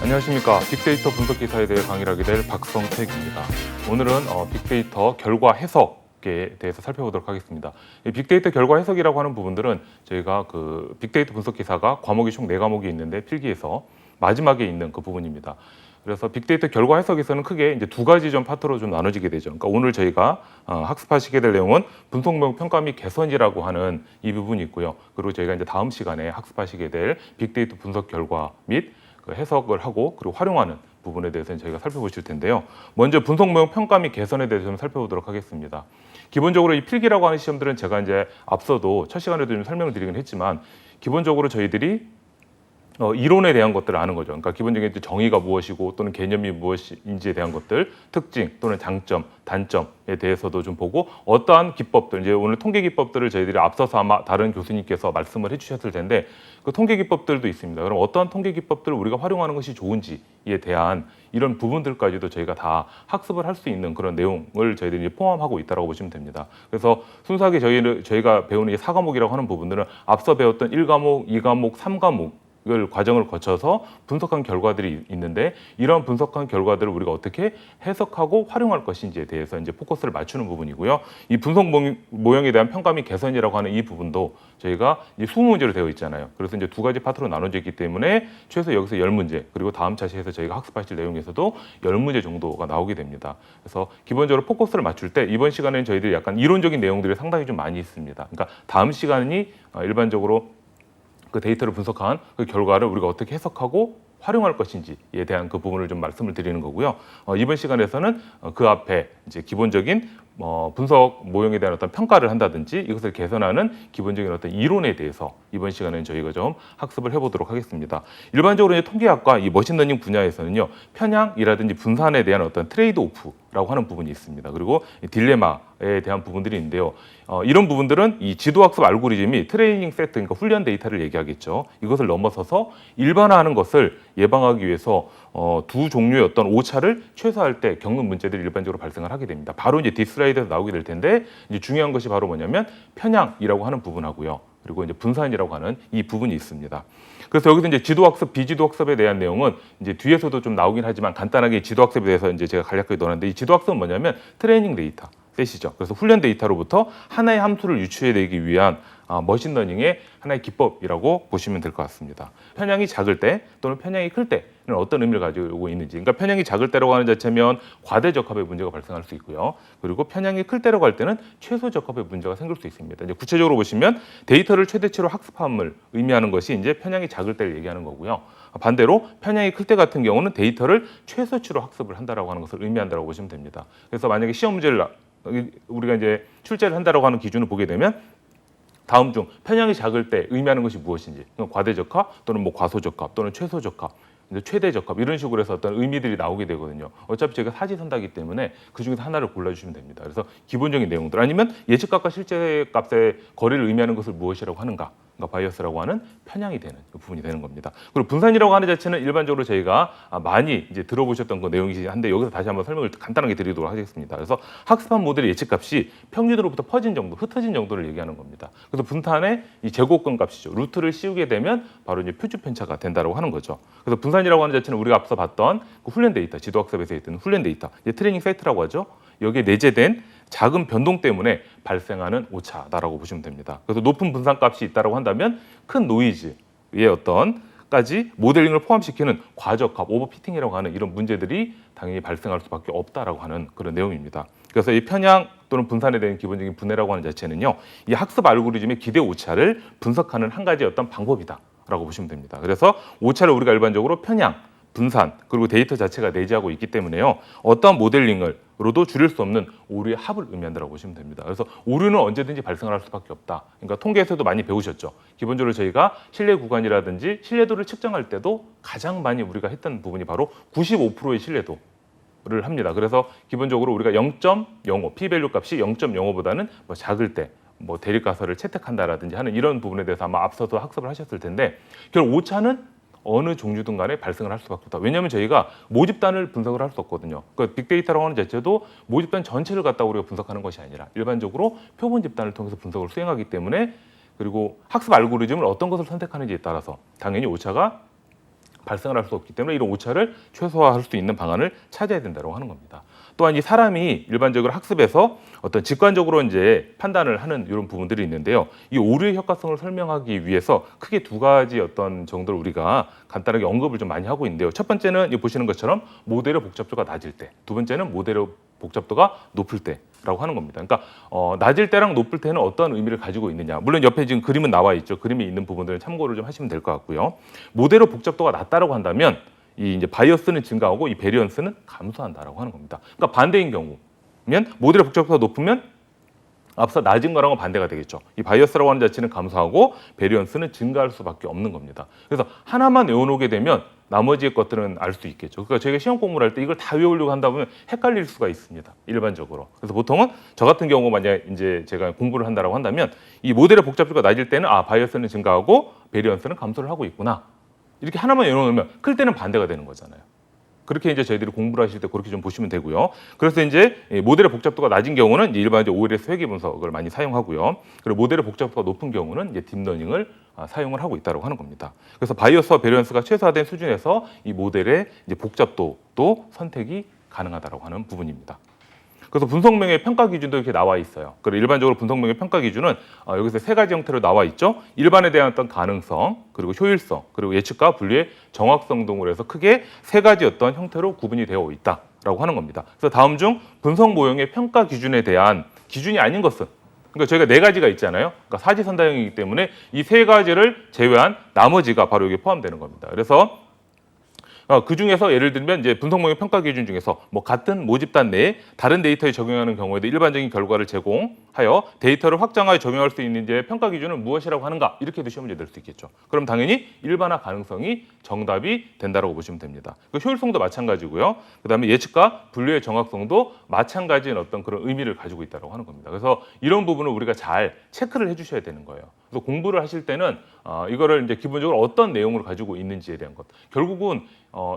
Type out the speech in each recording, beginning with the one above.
안녕하십니까. 빅데이터 분석 기사에 대해 강의를 하게 될 박성택입니다. 오늘은 빅데이터 결과 해석에 대해서 살펴보도록 하겠습니다. 이 빅데이터 결과 해석이라고 하는 부분들은 저희가 그 빅데이터 분석 기사가 과목이 총 4과목이 있는데 필기에서 마지막에 있는 그 부분입니다. 그래서 빅데이터 결과 해석에서는 크게 이제 두 가지 좀 파트로 좀 나눠지게 되죠. 그러니까 오늘 저희가 학습하시게 될 내용은 분석명 평가 및 개선이라고 하는 이 부분이 있고요. 그리고 저희가 이제 다음 시간에 학습하시게 될 빅데이터 분석 결과 및 그 해석을 하고 그리고 활용하는 부분에 대해서는 저희가 살펴보실 텐데요. 먼저 분석명 평가 및 개선에 대해서 좀 살펴보도록 하겠습니다. 기본적으로 이 필기라고 하는 시험들은 제가 이제 앞서도 첫 시간에도 좀 설명을 드리긴 했지만 기본적으로 저희들이 이론에 대한 것들을 아는 거죠. 그러니까 기본적인 정의가 무엇이고 또는 개념이 무엇인지에 대한 것들, 특징 또는 장점, 단점에 대해서도 좀 보고 어떠한 기법들, 이제 오늘 통계 기법들을 저희들이 앞서서 아마 다른 교수님께서 말씀을 해주셨을 텐데 그 통계 기법들도 있습니다. 그럼 어떠한 통계 기법들을 우리가 활용하는 것이 좋은지에 대한 이런 부분들까지도 저희가 다 학습을 할 수 있는 그런 내용을 저희들이 포함하고 있다고 보시면 됩니다. 그래서 순수하게 저희가 배우는 이 4과목이라고 하는 부분들은 앞서 배웠던 1과목, 2과목, 3과목 을 과정을 거쳐서 분석한 결과들이 있는데 이런 분석한 결과들을 우리가 어떻게 해석하고 활용할 것인지에 대해서 이제 포커스를 맞추는 부분이고요. 이 분석 모형에 대한 평가 및 개선이라고 하는 이 부분도 저희가 이제 20문제로 되어 있잖아요. 그래서 이제 두 가지 파트로 나눠져 있기 때문에 최소 여기서 10문제 그리고 다음 차시에서 저희가 학습하실 내용에서도 10문제 정도가 나오게 됩니다. 그래서 기본적으로 포커스를 맞출 때 이번 시간에는 저희들이 약간 이론적인 내용들이 상당히 좀 많이 있습니다. 그러니까 다음 시간이 일반적으로 그 데이터를 분석한 그 결과를 우리가 어떻게 해석하고 활용할 것인지에 대한 그 부분을 좀 말씀을 드리는 거고요. 이번 시간에서는 그 앞에 이제 기본적인 분석 모형에 대한 어떤 평가를 한다든지 이것을 개선하는 기본적인 어떤 이론에 대해서 이번 시간에는 저희가 좀 학습을 해보도록 하겠습니다. 일반적으로 이제 통계학과 이 머신러닝 분야에서는요, 편향이라든지 분산에 대한 어떤 트레이드 오프라고 하는 부분이 있습니다. 그리고 딜레마에 대한 부분들이 있는데요. 이런 부분들은 이 지도학습 알고리즘이 트레이닝 세트, 그러니까 훈련 데이터를 얘기하겠죠. 이것을 넘어서서 일반화하는 것을 예방하기 위해서 두 종류의 어떤 오차를 최소화할 때 겪는 문제들이 일반적으로 발생을 하게 됩니다. 바로 이제 뒷슬라이드에서 나오게 될 텐데 이제 중요한 것이 바로 뭐냐면 편향이라고 하는 부분하고요. 그리고 이제 분산이라고 하는 이 부분이 있습니다. 그래서 여기서 이제 지도학습, 비지도학습에 대한 내용은 이제 뒤에서도 좀 나오긴 하지만 간단하게 지도학습에 대해서 이제 제가 간략하게 넣었는데 이 지도학습은 뭐냐면 트레이닝 데이터. 뜻이죠. 그래서 훈련 데이터로부터 하나의 함수를 유추해내기 위한 머신러닝의 하나의 기법이라고 보시면 될 것 같습니다. 편향이 작을 때 또는 편향이 클 때는 어떤 의미를 가지고 있는지. 그러니까 편향이 작을 때라고 하는 자체면 과대적합의 문제가 발생할 수 있고요. 그리고 편향이 클 때라고 할 때는 최소적합의 문제가 생길 수 있습니다. 이제 구체적으로 보시면 데이터를 최대치로 학습함을 의미하는 것이 이제 편향이 작을 때를 얘기하는 거고요. 반대로 편향이 클 때 같은 경우는 데이터를 최소치로 학습을 한다라고 하는 것을 의미한다고 보시면 됩니다. 그래서 만약에 시험 문제를 우리가 이제 출제를 한다라고 하는 기준을 보게 되면 다음 중 편향이 작을 때 의미하는 것이 무엇인지, 과대적합 또는 뭐 과소적합 또는 최소적합, 최대적합 이런 식으로 해서 어떤 의미들이 나오게 되거든요. 어차피 제가 사지선다기 때문에 그 중에서 하나를 골라주시면 됩니다. 그래서 기본적인 내용들 아니면 예측값과 실제값의 거리를 의미하는 것을 무엇이라고 하는가, 그러니까 바이어스라고 하는 편향이 되는 그 부분이 되는 겁니다. 그리고 분산이라고 하는 자체는 일반적으로 저희가 많이 이제 들어보셨던 그 내용이긴 한데 여기서 다시 한번 설명을 간단하게 드리도록 하겠습니다. 그래서 학습한 모델의 예측값이 평균으로부터 퍼진 정도, 흩어진 정도를 얘기하는 겁니다. 그래서 분산의 이 제곱근 값이죠. 루트를 씌우게 되면 바로 이제 표준 편차가 된다고 하는 거죠. 그래서 분산이라고 하는 자체는 우리가 앞서 봤던 그 훈련 데이터, 지도학습에서 있던 훈련 데이터, 이제 트레이닝 세트라고 하죠. 여기에 내재된 작은 변동 때문에 발생하는 오차다라고 보시면 됩니다. 그래서 높은 분산값이 있다고 한다면 큰 노이즈의 어떤까지 모델링을 포함시키는 과적합, 오버피팅이라고 하는 이런 문제들이 당연히 발생할 수밖에 없다라고 하는 그런 내용입니다. 그래서 이 편향 또는 분산에 대한 기본적인 분해라고 하는 자체는요, 이 학습 알고리즘의 기대 오차를 분석하는 한 가지 어떤 방법이다라고 보시면 됩니다. 그래서 오차를 우리가 일반적으로 편향, 분산, 그리고 데이터 자체가 내재하고 있기 때문에요. 어떠한 모델링으로도 줄일 수 없는 오류의 합을 의미한다고 보시면 됩니다. 그래서 오류는 언제든지 발생을 할 수밖에 없다. 그러니까 통계에서도 많이 배우셨죠. 기본적으로 저희가 신뢰 구간이라든지 신뢰도를 측정할 때도 가장 많이 우리가 했던 부분이 바로 95%의 신뢰도를 합니다. 그래서 기본적으로 우리가 0.05, p-밸류 값이 0.05보다는 뭐 작을 때 뭐 대립가설을 채택한다라든지 하는 이런 부분에 대해서 아마 앞서도 학습을 하셨을 텐데 결국 오차는 어느 종류든 간에 발생을 할 수밖에 없다. 왜냐하면 저희가 모집단을 분석을 할 수 없거든요. 그러니까 빅데이터라고 하는 자체도 모집단 전체를 갖다 우리가 분석하는 것이 아니라 일반적으로 표본 집단을 통해서 분석을 수행하기 때문에 그리고 학습 알고리즘을 어떤 것을 선택하는지에 따라서 당연히 오차가 발생을 할 수 없기 때문에 이런 오차를 최소화할 수 있는 방안을 찾아야 된다고 하는 겁니다. 또한 이 사람이 일반적으로 학습에서 어떤 직관적으로 이제 판단을 하는 이런 부분들이 있는데요. 이 오류의 효과성을 설명하기 위해서 크게 두 가지 어떤 정도를 우리가 간단하게 언급을 좀 많이 하고 있는데요. 첫 번째는 보시는 것처럼 모델의 복잡도가 낮을 때, 두 번째는 모델의 복잡도가 높을 때라고 하는 겁니다. 그러니까 낮을 때랑 높을 때는 어떤 의미를 가지고 있느냐. 물론 옆에 지금 그림은 나와 있죠. 그림이 있는 부분들을 참고를 좀 하시면 될 것 같고요. 모델의 복잡도가 낮다라고 한다면 이 이제 바이어스는 증가하고 이 베리언스는 감소한다라고 하는 겁니다. 그러니까 반대인 경우면 모델의 복잡도가 높으면 앞서 낮은 거랑은 반대가 되겠죠. 이 바이어스라고 하는 자체는 감소하고 베리언스는 증가할 수밖에 없는 겁니다. 그래서 하나만 외워놓게 되면 나머지 것들은 알 수 있겠죠. 그러니까 저희가 시험 공부를 할 때 이걸 다 외우려고 한다 보면 헷갈릴 수가 있습니다. 일반적으로. 그래서 보통은 저 같은 경우 만약 이제 제가 공부를 한다라고 한다면 이 모델의 복잡도가 낮을 때는 바이어스는 증가하고 베리언스는 감소를 하고 있구나. 이렇게 하나만 외워놓으면 클 때는 반대가 되는 거잖아요. 그렇게 이제 저희들이 공부를 하실 때 그렇게 좀 보시면 되고요. 그래서 이제 모델의 복잡도가 낮은 경우는 일반적으로 OLS 회계 분석을 많이 사용하고요. 그리고 모델의 복잡도가 높은 경우는 이제 딥러닝을 사용을 하고 있다고 하는 겁니다. 그래서 바이어스와 베리언스가 최소화된 수준에서 이 모델의 이제 복잡도도 선택이 가능하다고 하는 부분입니다. 그래서 분석명의 평가 기준도 이렇게 나와 있어요. 그리고 일반적으로 분석명의 평가 기준은 여기서 세 가지 형태로 나와 있죠. 일반에 대한 어떤 가능성, 그리고 효율성, 그리고 예측과 분류의 정확성 등으로 해서 크게 세 가지 어떤 형태로 구분이 되어 있다라고 하는 겁니다. 그래서 다음 중 분석 모형의 평가 기준에 대한 기준이 아닌 것은, 그러니까 저희가 네 가지가 있잖아요. 그러니까 사지선다형이기 때문에 이 세 가지를 제외한 나머지가 바로 여기에 포함되는 겁니다. 그래서 그 중에서 예를 들면 이제 분석모형 평가 기준 중에서 뭐 같은 모집단 내에 다른 데이터에 적용하는 경우에도 일반적인 결과를 제공하여 데이터를 확장하여 적용할 수 있는 이제 평가 기준은 무엇이라고 하는가, 이렇게도 시험 문제 낼 수 있겠죠. 그럼 당연히 일반화 가능성이 정답이 된다라고 보시면 됩니다. 그 효율성도 마찬가지고요. 그다음에 예측과 분류의 정확성도 마찬가지인 어떤 그런 의미를 가지고 있다고 하는 겁니다. 그래서 이런 부분을 우리가 잘 체크를 해주셔야 되는 거예요. 그래서 공부를 하실 때는 이거를 이제 기본적으로 어떤 내용을 가지고 있는지에 대한 것. 결국은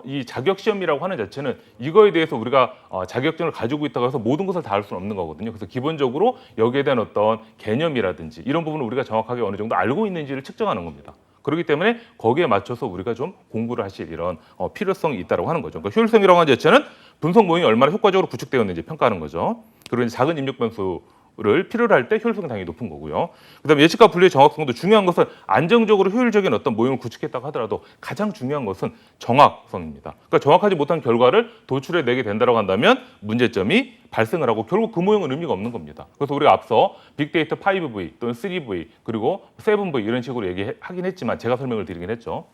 이 자격 시험이라고 하는 자체는 이거에 대해서 우리가 자격증을 가지고 있다고 해서 모든 것을 다 알 수는 없는 거거든요. 그래서 기본적으로 여기에 대한 어떤 개념이라든지 이런 부분을 우리가 정확하게 어느 정도 알고 있는지를 측정하는 겁니다. 그렇기 때문에 거기에 맞춰서 우리가 좀 공부를 하실 이런 필요성이 있다고 하는 거죠. 그러니까 효율성이라고 하는 자체는 분석 모형이 얼마나 효과적으로 구축되어 있는지 평가하는 거죠. 그리고 이제 작은 입력 변수를 필요로 할 때 효율성이 당연히 높은 거고요. 그다음에 예측과 분류의 정확성도 중요한 것은 안정적으로 효율적인 어떤 모형을 구축했다고 하더라도 가장 중요한 것은 정확성입니다. 그러니까 정확하지 못한 결과를 도출해 내게 된다고 한다면 문제점이 발생을 하고 결국 그 모형은 의미가 없는 겁니다. 그래서 우리가 앞서 빅데이터 5V 또는 3V 그리고 7V 이런 식으로 얘기하긴 했지만 제가 설명을 드리긴 했죠.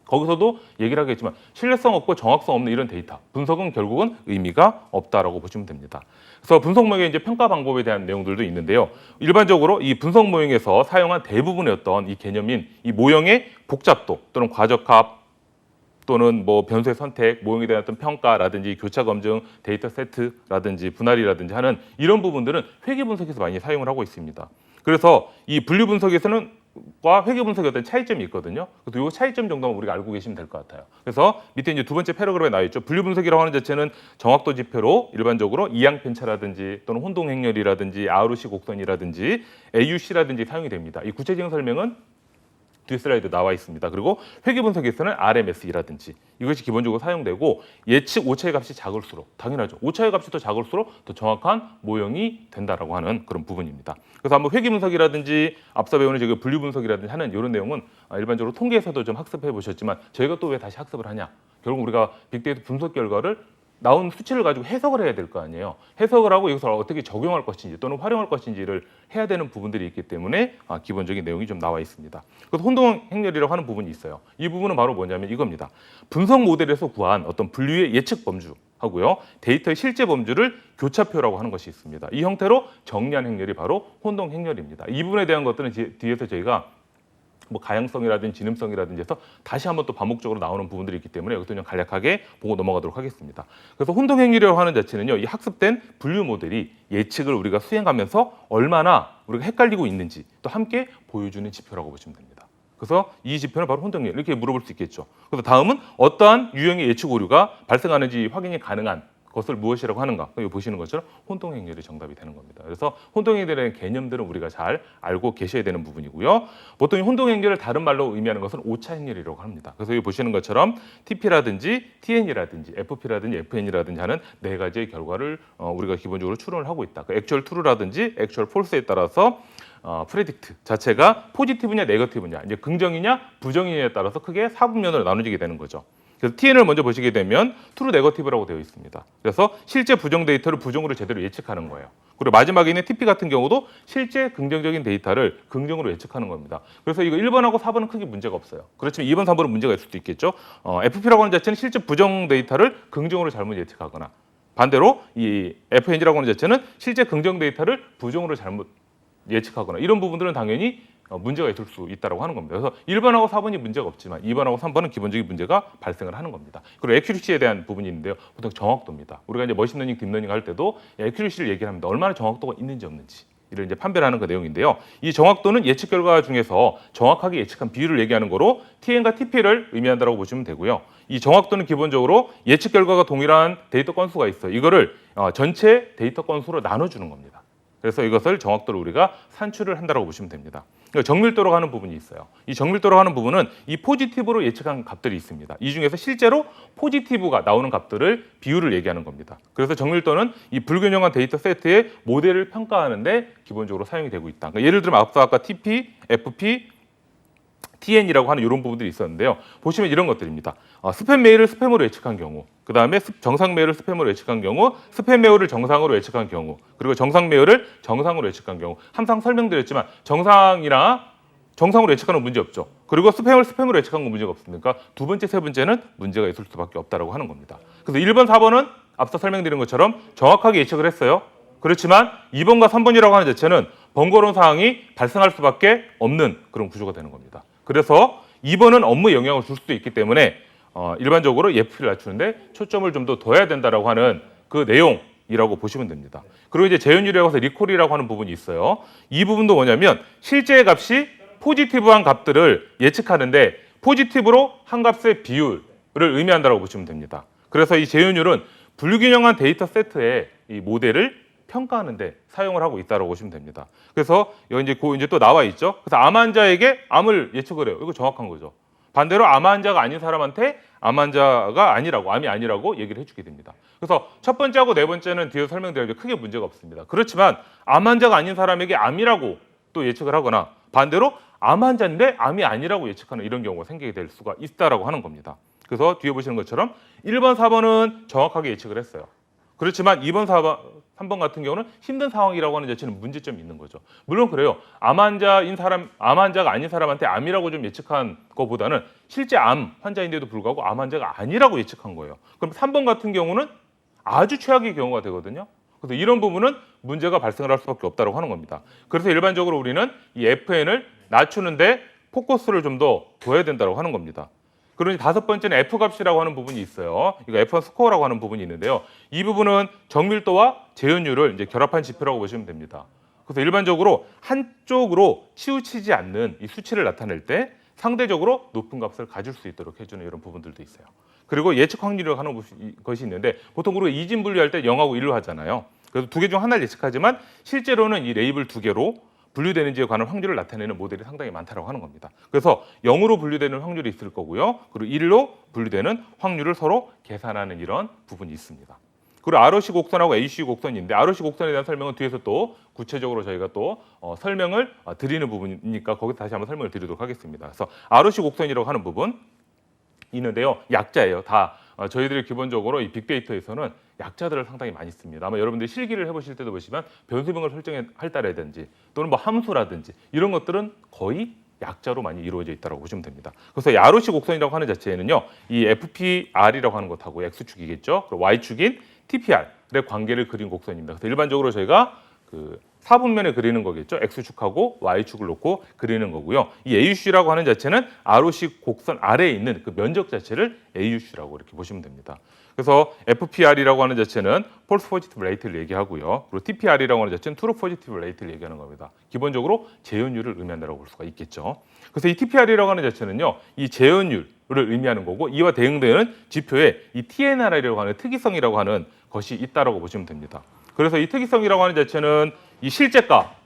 거기서도 얘기를 하겠지만 신뢰성 없고 정확성 없는 이런 데이터 분석은 결국은 의미가 없다라고 보시면 됩니다. 그래서 분석 모형의 이제 평가 방법에 대한 내용들도 있는데요. 일반적으로 이 분석 모형에서 사용한 대부분의 어떤 이 개념인 이 모형의 복잡도 또는 과적합 또는 뭐 변수의 선택, 모형에 대한 어떤 평가라든지 교차 검증, 데이터 세트라든지 분할이라든지 하는 이런 부분들은 회계 분석에서 많이 사용을 하고 있습니다. 그래서 이 분류 분석에서는 과 회계 분석의 어떤 차이점이 있거든요. 그래서 이 차이점 정도만 우리가 알고 계시면 될 것 같아요. 그래서 밑에 이제 두 번째 패러그램에 나와 있죠. 분류 분석이라고 하는 자체는 정확도 지표로 일반적으로 이항 편차라든지 또는 혼동 행렬이라든지 ROC 곡선이라든지 AUC라든지 사용이 됩니다. 이 구체적인 설명은 뒤 슬라이드 나와 있습니다. 그리고 회계 분석에서는 RMS이라든지 이것이 기본적으로 사용되고 예측 오차의 값이 작을수록 당연하죠. 오차의 값이 더 작을수록 더 정확한 모형이 된다라고 하는 그런 부분입니다. 그래서 한번 회계 분석이라든지 앞서 배우는 저기 분류 분석이라든지 하는 이런 내용은 일반적으로 통계에서도 좀 학습해 보셨지만 저희가 또 왜 다시 학습을 하냐? 결국 우리가 빅데이터 분석 결과를 나온 수치를 가지고 해석을 해야 될 거 아니에요. 해석을 하고 이것을 어떻게 적용할 것인지 또는 활용할 것인지를 해야 되는 부분들이 있기 때문에 기본적인 내용이 좀 나와 있습니다. 그래서 혼동 행렬이라고 하는 부분이 있어요. 이 부분은 바로 뭐냐면 이겁니다. 분석 모델에서 구한 어떤 분류의 예측 범주 하고요. 데이터의 실제 범주를 교차표라고 하는 것이 있습니다. 이 형태로 정리한 행렬이 바로 혼동 행렬입니다. 이 부분에 대한 것들은 뒤에서 저희가 뭐 가양성이라든지 지능성이라든지 해서 다시 한번 또 반복적으로 나오는 부분들이 있기 때문에 여기서 그냥 간략하게 보고 넘어가도록 하겠습니다. 그래서 혼동 행렬이라고 하는 자체는요, 이 학습된 분류 모델이 예측을 우리가 수행하면서 얼마나 우리가 헷갈리고 있는지 또 함께 보여주는 지표라고 보시면 됩니다. 그래서 이 지표는 바로 혼동 행렬 이렇게 물어볼 수 있겠죠. 그래서 다음은 어떠한 유형의 예측 오류가 발생하는지 확인이 가능한 것을 무엇이라고 하는가? 여기 보시는 것처럼 혼동행렬이 정답이 되는 겁니다. 그래서 혼동행렬의 개념들은 우리가 잘 알고 계셔야 되는 부분이고요. 보통 이 혼동행렬을 다른 말로 의미하는 것은 오차행렬이라고 합니다. 그래서 여기 보시는 것처럼 TP라든지 TN이라든지 FP라든지 FN이라든지 하는 네 가지의 결과를 우리가 기본적으로 추론을 하고 있다. 그 액츄얼 true라든지 액츄얼 false에 따라서 프레딕트 자체가 포지티브냐 네거티브냐, 이제 긍정이냐 부정이냐에 따라서 크게 4분면으로 나눠지게 되는 거죠. 그래서 TN을 먼저 보시게 되면 트루 네거티브라고 되어 있습니다. 그래서 실제 부정 데이터를 부정으로 제대로 예측하는 거예요. 그리고 마지막에 있는 TP 같은 경우도 실제 긍정적인 데이터를 긍정으로 예측하는 겁니다. 그래서 이거 1번하고 4번은 크게 문제가 없어요. 그렇지만 2번, 3번은 문제가 있을 수도 있겠죠. FP라고 하는 자체는 실제 부정 데이터를 긍정으로 잘못 예측하거나, 반대로 이 FN이라고 하는 자체는 실제 긍정 데이터를 부정으로 잘못 예측하거나, 이런 부분들은 당연히 문제가 있을 수 있다고 하는 겁니다. 그래서 1번하고 4번이 문제가 없지만 2번하고 3번은 기본적인 문제가 발생을 하는 겁니다. 그리고 애큐리시에 대한 부분이 있는데요. 보통 정확도입니다. 우리가 이제 머신러닝, 딥러닝 할 때도 애큐리시를 얘기를 합니다. 얼마나 정확도가 있는지 없는지. 이를 이제 판별하는 그 내용인데요. 이 정확도는 예측 결과 중에서 정확하게 예측한 비율을 얘기하는 거로 TN과 TP를 의미한다고 보시면 되고요. 이 정확도는 기본적으로 예측 결과가 동일한 데이터 건수가 있어요. 이거를 전체 데이터 건수로 나눠주는 겁니다. 그래서 이것을 정확도를 우리가 산출을 한다고 보시면 됩니다. 정밀도라고 하는 부분이 있어요. 이 정밀도라고 하는 부분은 이 포지티브로 예측한 값들이 있습니다. 이 중에서 실제로 포지티브가 나오는 값들을 비율을 얘기하는 겁니다. 그래서 정밀도는 이 불균형한 데이터 세트의 모델을 평가하는데 기본적으로 사용이 되고 있다. 그러니까 예를 들면 앞서 아까 TP, FP, TN이라고 하는 이런 부분들이 있었는데요. 보시면 이런 것들입니다. 스팸 메일을 스팸으로 예측한 경우, 그 다음에 정상 메일을 스팸으로 예측한 경우, 스팸 메일을 정상으로 예측한 경우, 그리고 정상 메일을 정상으로 예측한 경우. 항상 설명드렸지만 정상으로 예측하는 문제 없죠. 그리고 스팸을 스팸으로 예측한 건 문제가 없으니까 두 번째, 세 번째는 문제가 있을 수밖에 없다고 하는 겁니다. 그래서 1번, 4번은 앞서 설명드린 것처럼 정확하게 예측을 했어요. 그렇지만 2번과 3번이라고 하는 자체는 번거로운 사항이 발생할 수밖에 없는 그런 구조가 되는 겁니다. 그래서 2번은 업무에 영향을 줄 수도 있기 때문에 일반적으로 EFP를 낮추는데 초점을 좀 더 둬야 된다라고 하는 그 내용이라고 보시면 됩니다. 그리고 이제 재현율이라고 해서 리콜이라고 하는 부분이 있어요. 이 부분도 뭐냐면 실제 값이 포지티브한 값들을 예측하는데 포지티브로 한 값의 비율을 의미한다고 보시면 됩니다. 그래서 이 재현율은 불균형한 데이터 세트의 이 모델을 평가하는데 사용을 하고 있다고 보시면 됩니다. 그래서 여기 이제 또 나와 있죠. 그래서 암 환자에게 암을 예측을 해요. 이거 정확한 거죠. 반대로 암 환자가 아닌 사람한테 암 환자가 아니라고, 암이 아니라고 얘기를 해주게 됩니다. 그래서 첫 번째하고 네 번째는 뒤에서 설명드리면 크게 문제가 없습니다. 그렇지만 암 환자가 아닌 사람에게 암이라고 또 예측을 하거나, 반대로 암 환자인데 암이 아니라고 예측하는 이런 경우가 생기게 될 수가 있다라고 하는 겁니다. 그래서 뒤에 보시는 것처럼 1번, 4번은 정확하게 예측을 했어요. 그렇지만 2번, 4번, 3번 같은 경우는 힘든 상황이라고 하는 자체는 문제점이 있는 거죠. 물론 그래요. 암 환자가 아닌 사람한테 암이라고 좀 예측한 것보다는 실제 암 환자인데도 불구하고 암 환자가 아니라고 예측한 거예요. 그럼 3번 같은 경우는 아주 최악의 경우가 되거든요. 그래서 이런 부분은 문제가 발생을 할 수밖에 없다고 하는 겁니다. 그래서 일반적으로 우리는 이 FN을 낮추는데 포커스를 좀 더 둬야 된다고 하는 겁니다. 그러니 다섯 번째는 F값이라고 하는 부분이 있어요. 이거 F1 스코어라고 하는 부분이 있는데요. 이 부분은 정밀도와 재현율을 이제 결합한 지표라고 보시면 됩니다. 그래서 일반적으로 한쪽으로 치우치지 않는 이 수치를 나타낼 때 상대적으로 높은 값을 가질 수 있도록 해주는 이런 부분들도 있어요. 그리고 예측 확률이라고 하는 것이 있는데 보통 우리가 이진 분류할 때 0하고 1로 하잖아요. 그래서 두 개 중 하나를 예측하지만 실제로는 이 레이블 두 개로 분류되는지에 관한 확률을 나타내는 모델이 상당히 많다고 하는 겁니다. 그래서 0으로 분류되는 확률이 있을 거고요. 그리고 1로 분류되는 확률을 서로 계산하는 이런 부분이 있습니다. 그리고 ROC 곡선하고 AC 곡선인데 ROC 곡선에 대한 설명은 뒤에서 또 구체적으로 저희가 또 설명을 드리는 부분이니까 거기서 다시 한번 설명을 드리도록 하겠습니다. 그래서 ROC 곡선이라고 하는 부분 있는데요. 약자예요. 다 저희들이 기본적으로 이 빅데이터에서는 약자들을 상당히 많이 씁니다. 아마 여러분들이 실기를 해보실 때도 보시면 변수명을 설정할 때라든지 또는 뭐 함수라든지 이런 것들은 거의 약자로 많이 이루어져 있다고 보시면 됩니다. 그래서 이 ROC 곡선이라고 하는 자체에는요, 이 FPR이라고 하는 것하고 X축이겠죠. 그리고 Y축인 TPR의 관계를 그린 곡선입니다. 그래서 일반적으로 저희가 그 4분면에 그리는 거겠죠. X축하고 Y축을 놓고 그리는 거고요. 이 AUC라고 하는 자체는 ROC 곡선 아래에 있는 그 면적 자체를 AUC라고 이렇게 보시면 됩니다. 그래서 FPR이라고 하는 자체는 False Positive Rate를 얘기하고요. 그리고 TPR이라고 하는 자체는 True Positive Rate를 얘기하는 겁니다. 기본적으로 재현율을 의미한다고 볼 수가 있겠죠. 그래서 이 TPR이라고 하는 자체는요, 이 재현율을 의미하는 거고 이와 대응되는 지표에 이 TNR이라고 하는 특이성이라고 하는 것이 있다라고 보시면 됩니다. 그래서 이 특이성이라고 하는 자체는 이 실제값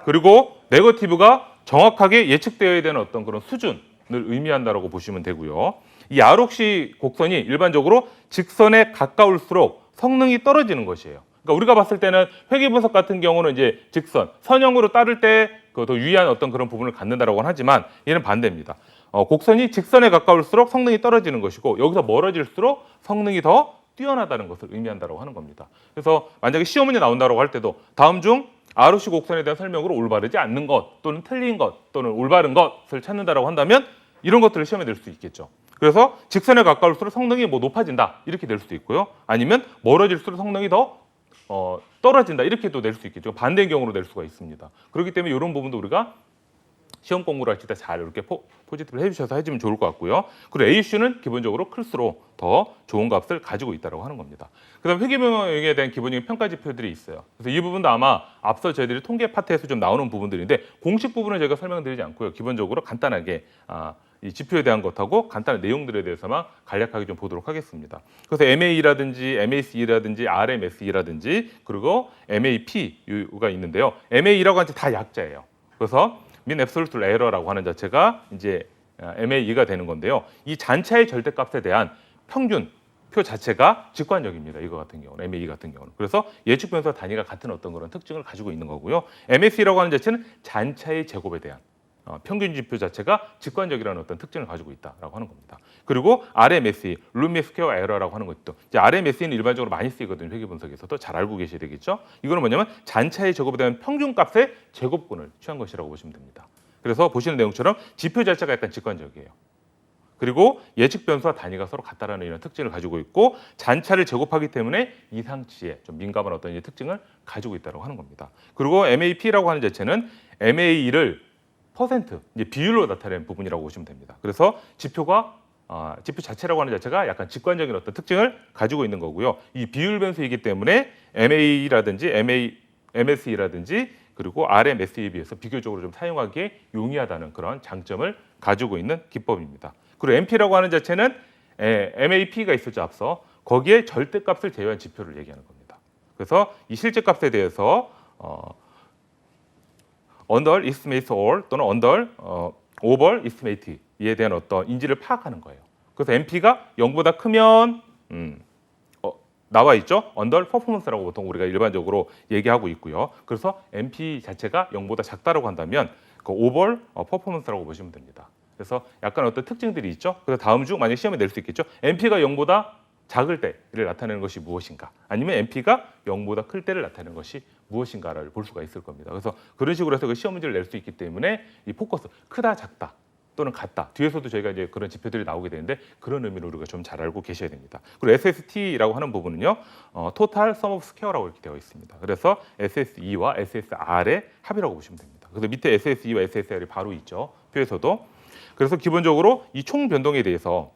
그리고 네거티브가 정확하게 예측되어야 되는 어떤 그런 수준을 의미한다라고 보시면 되고요. 이 ROC 곡선이 일반적으로 직선에 가까울수록 성능이 떨어지는 것이에요. 그러니까 우리가 봤을 때는 회귀 분석 같은 경우는 이제 직선, 선형으로 따를 때 더 유의한 어떤 그런 부분을 갖는다라고 하지만 얘는 반대입니다. 곡선이 직선에 가까울수록 성능이 떨어지는 것이고 여기서 멀어질수록 성능이 더 뛰어나다는 것을 의미한다라고 하는 겁니다. 그래서 만약에 시험 문제 나온다라고 할 때도 다음 중 ROC 곡선에 대한 설명으로 올바르지 않는 것 또는 틀린 것 또는 올바른 것을 찾는다라고 한다면 이런 것들을 시험에 낼 수 있겠죠. 그래서 직선에 가까울수록 성능이 뭐 높아진다 이렇게 낼 수도 있고요. 아니면 멀어질수록 성능이 더 떨어진다 이렇게도 낼 수 있겠죠. 반대의 경우로 낼 수가 있습니다. 그렇기 때문에 이런 부분도 우리가 시험 공부를 할 때 잘 이렇게 포지티브를 해주셔서 해주면 좋을 것 같고요. 그리고 AUC는 기본적으로 클수록 더 좋은 값을 가지고 있다고 하는 겁니다. 그다음 회귀명령에 대한 기본적인 평가 지표들이 있어요. 그래서 이 부분도 아마 앞서 저희들이 통계 파트에서 좀 나오는 부분들인데 공식 부분은 저희가 설명드리지 않고요. 기본적으로 간단하게 이 지표에 대한 것하고 간단한 내용들에 대해서만 간략하게 좀 보도록 하겠습니다. 그래서 MA라든지 MAC라든지 RMSE라든지 그리고 MAP가 있는데요. MA라고 하는 게 다 약자예요. 그래서 min absolute error라고 하는 자체가 이제 MAE가 되는 건데요. 이 잔차의 절대값에 대한 평균표 자체가 직관적입니다. 이거 같은 경우는 MAE 같은 경우는. 그래서 예측 변수와 단위가 같은 어떤 그런 특징을 가지고 있는 거고요. MAC라고 하는 자체는 잔차의 제곱에 대한 평균 지표 자체가 직관적이라는 어떤 특징을 가지고 있다라고 하는 겁니다. 그리고 RMSE, 루미 스퀘어 에러라고 하는 것도 이제 RMSE는 일반적으로 많이 쓰이거든요. 회귀 분석에서도 잘 알고 계셔야 되겠죠. 이거는 뭐냐면 잔차의 제곱에 대한 평균값의 제곱근을 취한 것이라고 보시면 됩니다. 그래서 보시는 내용처럼 지표 자체가 약간 직관적이에요. 그리고 예측 변수와 단위가 서로 같다라는 이런 특징을 가지고 있고 잔차를 제곱하기 때문에 이상치에 좀 민감한 어떤 특징을 가지고 있다고 하는 겁니다. 그리고 MAP라고 하는 자체는 MAE를 퍼센트, 이제 비율로 나타내는 부분이라고 보시면 됩니다. 그래서 지표 자체라고 하는 자체가 약간 직관적인 어떤 특징을 가지고 있는 거고요. 이 비율 변수이기 때문에 MAE라든지 MSE라든지 그리고 RMSE에 비해서 비교적으로 좀 사용하기에 용이하다는 그런 장점을 가지고 있는 기법입니다. 그리고 MP라고 하는 자체는 MAP가 있었죠 앞서. 거기에 절대값을 제외한 지표를 얘기하는 겁니다. 그래서 이 실제값에 대해서 under estimate or 또는 under over estimate에 대한 어떤 인지를 파악하는 거예요. 그래서 MP가 0보다 크면 나와 있죠. under performance라고 보통 우리가 일반적으로 얘기하고 있고요. 그래서 MP 자체가 0보다 작다라고 한다면 그 over performance라고 보시면 됩니다. 그래서 약간 어떤 특징들이 있죠. 그래서 다음 중 만약 시험에 낼 수 있겠죠. MP가 0보다 작을 때를 나타내는 것이 무엇인가? 아니면 MP가 0보다 클 때를 나타내는 것이 무엇인가를 볼 수가 있을 겁니다. 그래서 그런 식으로 해서 그 시험 문제를 낼 수 있기 때문에 이 포커스 크다, 작다 또는 같다. 뒤에서도 저희가 이제 그런 지표들이 나오게 되는데 그런 의미로 우리가 좀 잘 알고 계셔야 됩니다. 그리고 SST라고 하는 부분은요, Total Sum of Square라고 이렇게 되어 있습니다. 그래서 SSE와 SSR의 합이라고 보시면 됩니다. 그래서 밑에 SSE와 SSR이 바로 있죠. 표에서도. 그래서 기본적으로 이 총 변동에 대해서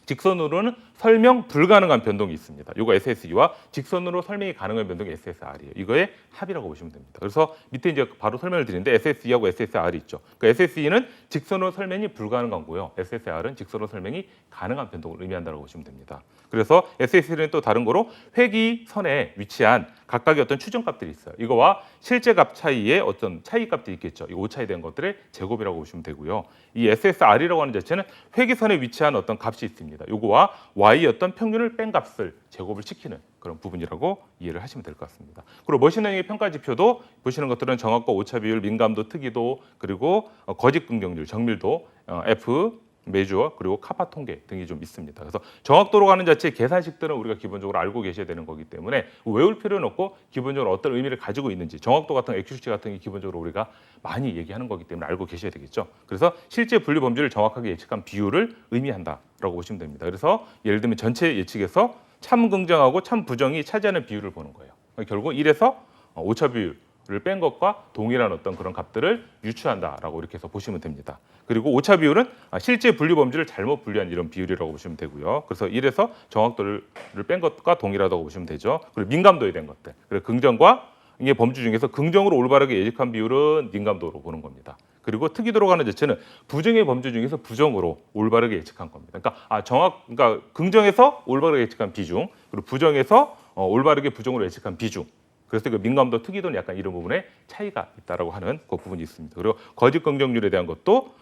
직선으로는 설명 불가능한 변동이 있습니다. 이거 SSE와 직선으로 설명이 가능한 변동이 SSR이에요. 이거의 합이라고 보시면 됩니다. 그래서 밑에 이제 바로 설명을 드리는데 SSE하고 SSR이 있죠. 그러니까 SSE는 직선으로 설명이 불가능한 거고요. SSR은 직선으로 설명이 가능한 변동을 의미한다고 보시면 됩니다. 그래서 SSE는 또 다른 거로 회귀선에 위치한 각각의 어떤 추정값들이 있어요. 이거와 실제 값 차이의 어떤 차이 값들이 있겠죠. 이 오차에 대한 것들의 제곱이라고 보시면 되고요. 이 SSR이라고 하는 자체는 회귀선에 위치한 어떤 값이 있습니다. 요거와 Y의 어떤 평균을 뺀 값을 제곱을 시키는 그런 부분이라고 이해를 하시면 될 것 같습니다. 그리고 머신러닝의 평가 지표도 보시는 것들은 정확과 오차 비율, 민감도, 특이도, 그리고 거짓 긍정률, 정밀도, F, 매주어, 그리고 카파 통계 등이 좀 있습니다. 그래서 정확도로 하는 자체의 계산식들은 우리가 기본적으로 알고 계셔야 되는 거기 때문에 외울 필요는 없고 기본적으로 어떤 의미를 가지고 있는지 정확도 같은 액큐리시 같은 게 기본적으로 우리가 많이 얘기하는 거기 때문에 알고 계셔야 되겠죠. 그래서 실제 분류 범주를 정확하게 예측한 비율을 의미한다라고 보시면 됩니다. 그래서 예를 들면 전체 예측에서 참 긍정하고 참 부정이 차지하는 비율을 보는 거예요. 결국 1에서 오차 비율 를 뺀 것과 동일한 어떤 그런 값들을 유추한다라고 이렇게 해서 보시면 됩니다. 그리고 오차 비율은 실제 분류 범주를 잘못 분류한 이런 비율이라고 보시면 되고요. 그래서 1에서 정확도를 뺀 것과 동일하다고 보시면 되죠. 그리고 민감도에 대한 것들. 그리고 긍정과 이 범주 중에서 긍정으로 올바르게 예측한 비율은 민감도로 보는 겁니다. 그리고 특이도로 가는 자체는 부정의 범주 중에서 부정으로 올바르게 예측한 겁니다. 그러니까 긍정에서 올바르게 예측한 비중, 그리고 부정에서 올바르게 부정으로 예측한 비중. 그래서 그 민감도 특이도는 약간 이런 부분에 차이가 있다라고 하는 그 부분이 있습니다. 그리고 거짓 긍정률에 대한 것도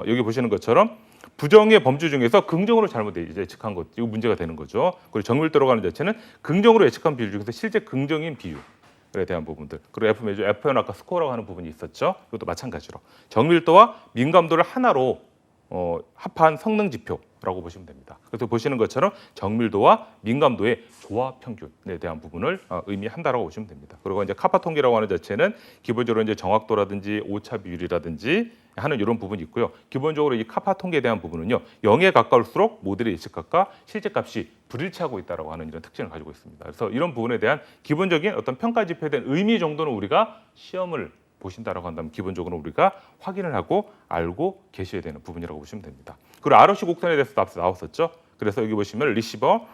여기 보시는 것처럼 부정의 범주 중에서 긍정으로 잘못 예측한 것, 이거 문제가 되는 거죠. 그리고 정밀도라고 하는 자체는 긍정으로 예측한 비율 중에서 실제 긍정인 비율에 대한 부분들. 그리고 F 메저, F는 아까 스코어라고 하는 부분이 있었죠. 이것도 마찬가지로 정밀도와 민감도를 하나로 합한 성능 지표라고 보시면 됩니다. 그래서 보시는 것처럼 정밀도와 민감도의 조합 평균에 대한 부분을 의미한다라고 보시면 됩니다. 그리고 이제 카파 통계라고 하는 자체는 기본적으로 이제 정확도라든지 오차 비율이라든지 하는 이런 부분이 있고요. 기본적으로 이 카파 통계에 대한 부분은요, 0에 가까울수록 모델의 예측값과 실제 값이 불일치하고 있다라고 하는 이런 특징을 가지고 있습니다. 그래서 이런 부분에 대한 기본적인 어떤 평가 지표에 대한 의미 정도는 우리가 시험을 보신다라고 한다면 기본적으로 우리가 확인을 하고 알고 계셔야 되는 부분이라고 보시면 됩니다. 그리고 ROC 곡선에 대해서도 앞서 나왔었죠. 그래서 여기 보시면 리시버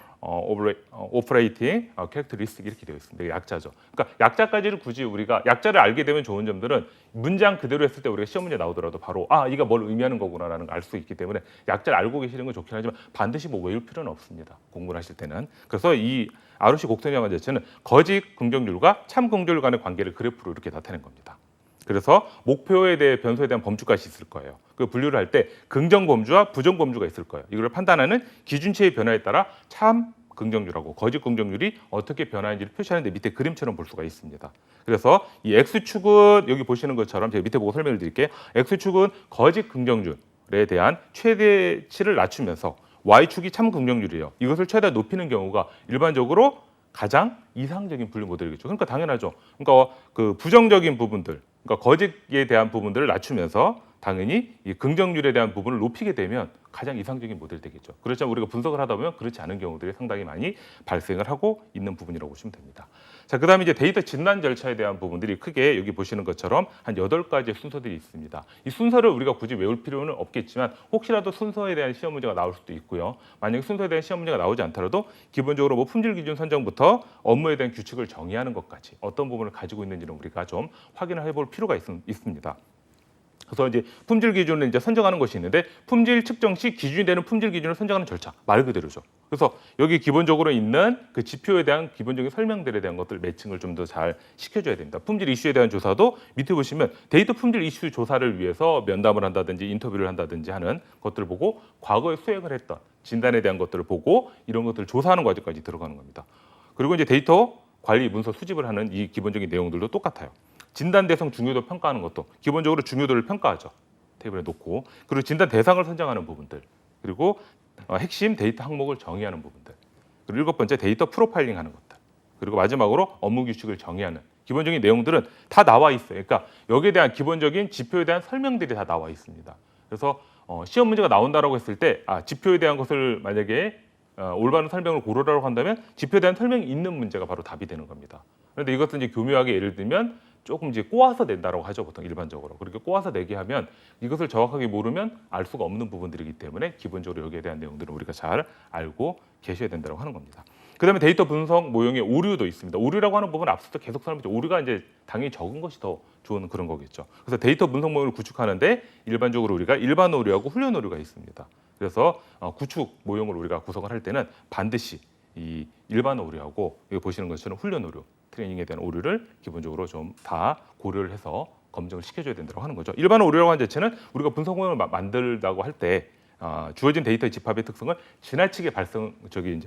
오퍼레이팅 캐릭터리스틱 이렇게 되어 있습니다. 이게 약자죠. 그러니까 약자까지를 굳이 우리가 약자를 알게 되면 좋은 점들은 문장 그대로 했을 때 우리가 시험 문제 나오더라도 바로 이가 뭘 의미하는 거구나라는 걸 알 수 있기 때문에 약자를 알고 계시는 건 좋긴 하지만 반드시 뭐 외울 필요는 없습니다. 공부를 하실 때는. 그래서 이 ROC 곡선이라는 자체는 거짓 긍정률과 참 긍정률 간의 관계를 그래프로 이렇게 나타낸 겁니다. 그래서 목표에 대해 변수에 대한 범주값이 있을 거예요. 그 분류를 할 때 긍정 범주와 부정 범주가 있을 거예요. 이걸 판단하는 기준치의 변화에 따라 참 긍정률하고 거짓 긍정률이 어떻게 변화하는지를 표시하는데 밑에 그림처럼 볼 수가 있습니다. 그래서 이 X축은 여기 보시는 것처럼 제가 밑에 보고 설명을 드릴게요. X축은 거짓 긍정률에 대한 최대치를 낮추면서 Y축이 참 긍정률이에요. 이것을 최대 높이는 경우가 일반적으로 가장 이상적인 분류 모델이겠죠. 그러니까 당연하죠. 그러니까 그 부정적인 부분들, 그러니까 거짓에 대한 부분들을 낮추면서 당연히 이 긍정률에 대한 부분을 높이게 되면 가장 이상적인 모델이 되겠죠. 그렇지만 우리가 분석을 하다 보면 그렇지 않은 경우들이 상당히 많이 발생을 하고 있는 부분이라고 보시면 됩니다. 자, 그다음에 이제 데이터 진단 절차에 대한 부분들이 크게 여기 보시는 것처럼 한 8가지의 순서들이 있습니다. 이 순서를 우리가 굳이 외울 필요는 없겠지만 혹시라도 순서에 대한 시험 문제가 나올 수도 있고요. 만약에 순서에 대한 시험 문제가 나오지 않더라도 기본적으로 뭐 품질 기준 선정부터 업무에 대한 규칙을 정의하는 것까지 어떤 부분을 가지고 있는지는 우리가 좀 확인을 해볼 필요가 있습니다. 그래서 이제 품질 기준을 이제 선정하는 것이 있는데 품질 측정 시 기준이 되는 품질 기준을 선정하는 절차 말 그대로죠. 그래서 여기 기본적으로 있는 그 지표에 대한 기본적인 설명들에 대한 것들 매칭을 좀 더 잘 시켜줘야 됩니다. 품질 이슈에 대한 조사도 밑에 보시면 데이터 품질 이슈 조사를 위해서 면담을 한다든지 인터뷰를 한다든지 하는 것들을 보고 과거에 수행을 했던 진단에 대한 것들을 보고 이런 것들을 조사하는 과정까지 들어가는 겁니다. 그리고 이제 데이터 관리 문서 수집을 하는 이 기본적인 내용들도 똑같아요. 진단 대상 중요도 평가하는 것도 기본적으로 중요도를 평가하죠. 테이블에 놓고. 그리고 진단 대상을 선정하는 부분들. 그리고 핵심 데이터 항목을 정의하는 부분들. 그리고 7번째 데이터 프로파일링 하는 것들. 그리고 마지막으로 업무 규칙을 정의하는 기본적인 내용들은 다 나와 있어요. 그러니까 여기에 대한 기본적인 지표에 대한 설명들이 다 나와 있습니다. 그래서 시험 문제가 나온다라고 했을 때 지표에 대한 것을 만약에 올바른 설명을 고르라고 한다면 지표에 대한 설명이 있는 문제가 바로 답이 되는 겁니다. 그런데 이것은 이제 교묘하게 예를 들면 조금 이제 꼬아서 낸다라고 하죠, 보통 일반적으로. 그렇게 꼬아서 내게 하면 이것을 정확하게 모르면 알 수가 없는 부분들이기 때문에 기본적으로 여기에 대한 내용들은 우리가 잘 알고 계셔야 된다고 하는 겁니다. 그다음에 데이터 분석 모형의 오류도 있습니다. 오류라고 하는 부분은 앞서도 계속 설명했죠. 오류가 이제 당연히 적은 것이 더 좋은 그런 거겠죠. 그래서 데이터 분석 모형을 구축하는데 일반적으로 우리가 일반 오류하고 훈련 오류가 있습니다. 그래서 구축 모형을 우리가 구성을 할 때는 반드시 이 일반 오류하고 여기 보시는 것처럼 훈련 오류, 트레이닝에 대한 오류를 기본적으로 좀 다 고려를 해서 검증을 시켜줘야 된다고 하는 거죠. 일반 오류라고 하는 자체는 우리가 분석 모형을 만들다고 할 때 주어진 데이터의 집합의 특성을 지나치게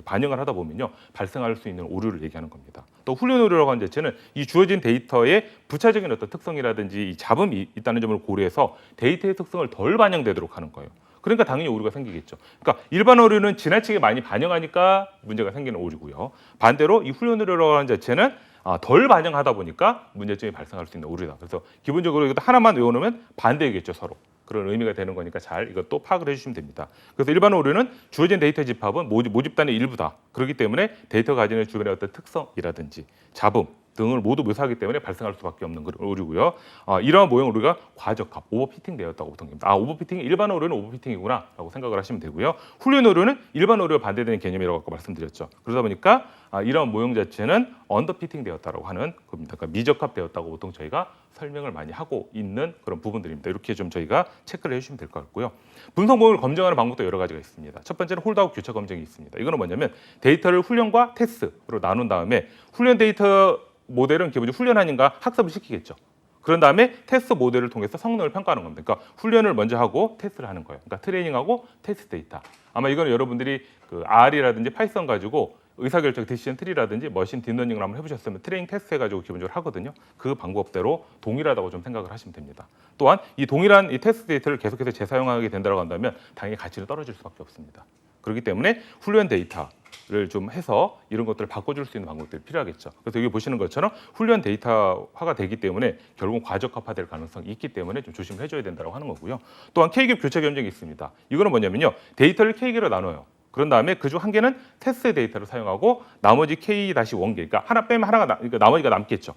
반영을 하다 보면요 발생할 수 있는 오류를 얘기하는 겁니다. 또 훈련 오류라고 하는 자체는 이 주어진 데이터의 부차적인 어떤 특성이라든지 이 잡음이 있다는 점을 고려해서 데이터의 특성을 덜 반영되도록 하는 거예요. 그러니까 당연히 오류가 생기겠죠. 그러니까 일반 오류는 지나치게 많이 반영하니까 문제가 생기는 오류고요. 반대로 이 훈련 오류라고 하는 자체는 덜 반영하다 보니까 문제점이 발생할 수 있는 오류다. 그래서 기본적으로 이것도 하나만 외워놓으면 반대이겠죠, 서로. 그런 의미가 되는 거니까 잘 이것도 파악을 해주시면 됩니다. 그래서 일반 오류는 주어진 데이터 집합은 모집단의 일부다. 그렇기 때문에 데이터가 가지는 주변의 어떤 특성이라든지 잡음, 등을 모두 묘사하기 때문에 발생할 수밖에 없는 그런 오류고요. 이러한 모형을 우리가 과적합, 오버피팅 되었다고 보통 합니다. 오버피팅이 일반 오류는 오버피팅이구나라고 생각을 하시면 되고요. 훈련 오류는 일반 오류와 반대되는 개념이라고 아까 말씀드렸죠. 그러다 보니까 이런 모형 자체는 언더피팅 되었다라고 하는 겁니다. 그러니까 미적합되었다고 보통 저희가 설명을 많이 하고 있는 그런 부분들입니다. 이렇게 좀 저희가 체크를 해주시면 될 것 같고요. 분석 모형을 검증하는 방법도 여러 가지가 있습니다. 첫 번째는 홀드아웃 교차 검증이 있습니다. 이거는 뭐냐면 데이터를 훈련과 테스트로 나눈 다음에 훈련 데이터 모델은 기본적으로 훈련 아닌가 학습을 시키겠죠. 그런 다음에 테스트 모델을 통해서 성능을 평가하는 겁니다. 그러니까 훈련을 먼저 하고 테스트를 하는 거예요. 그러니까 트레이닝하고 테스트 데이터. 아마 이거는 여러분들이 그 R이라든지 파이썬 가지고 의사결정 디시전 트리라든지 머신 딥러닝을 한번 해보셨으면 트레이닝 테스트 해가지고 기본적으로 하거든요. 그 방법대로 동일하다고 좀 생각을 하시면 됩니다. 또한 이 동일한 이 테스트 데이터를 계속해서 재사용하게 된다고 한다면 당연히 가치는 떨어질 수밖에 없습니다. 그렇기 때문에 훈련 데이터를 좀 해서 이런 것들을 바꿔줄 수 있는 방법들이 필요하겠죠. 그래서 여기 보시는 것처럼 훈련 데이터화가 되기 때문에 결국 과적합화될 가능성이 있기 때문에 좀 조심을 해줘야 된다고 하는 거고요. 또한 K급 교차 검증이 있습니다. 이거는 뭐냐면요. 데이터를 K개로 나눠요. 그런 다음에 그중 한 개는 테스트 데이터를 사용하고 나머지 K-1개, 그러니까 하나 빼면 그러니까 나머지가 남겠죠.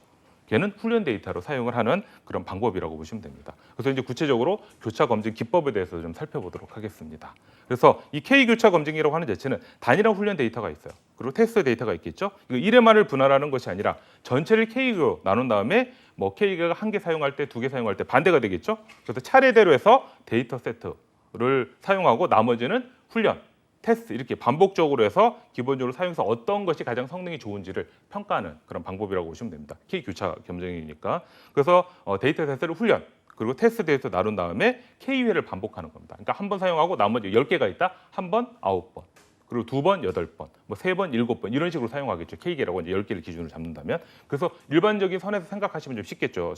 걔는 훈련 데이터로 사용을 하는 그런 방법이라고 보시면 됩니다. 그래서 이제 구체적으로 교차 검증 기법에 대해서 좀 살펴보도록 하겠습니다. 그래서 이 K 교차 검증이라고 하는 자체는 단일한 훈련 데이터가 있어요. 그리고 테스트 데이터가 있겠죠. 이거 1회만을 분할하는 것이 아니라 전체를 K로 나눈 다음에 뭐 K가 한 개 사용할 때, 두 개 사용할 때 반대가 되겠죠. 그래서 차례대로 해서 데이터 세트를 사용하고 나머지는 훈련, 테스트 이렇게 반복적으로 해서 기본적으로 사용해서 어떤 것이 가장 성능이 좋은지를 평가하는 그런 방법이라고 보시면 됩니다. K 교차 검증이니까. 그래서 데이터 세트를 훈련 그리고 테스트 데이터 나눈 다음에 K회를 반복하는 겁니다. 그러니까 한 번 사용하고 나머지 10개가 있다. 한 번 9번. 그리고 2번 8번, 뭐 3번 7번 이런 식으로 사용하겠죠. K개라고 이제 10개를 기준으로 잡는다면. 그래서 일반적인 선에서 생각하시면 좀 쉽겠죠.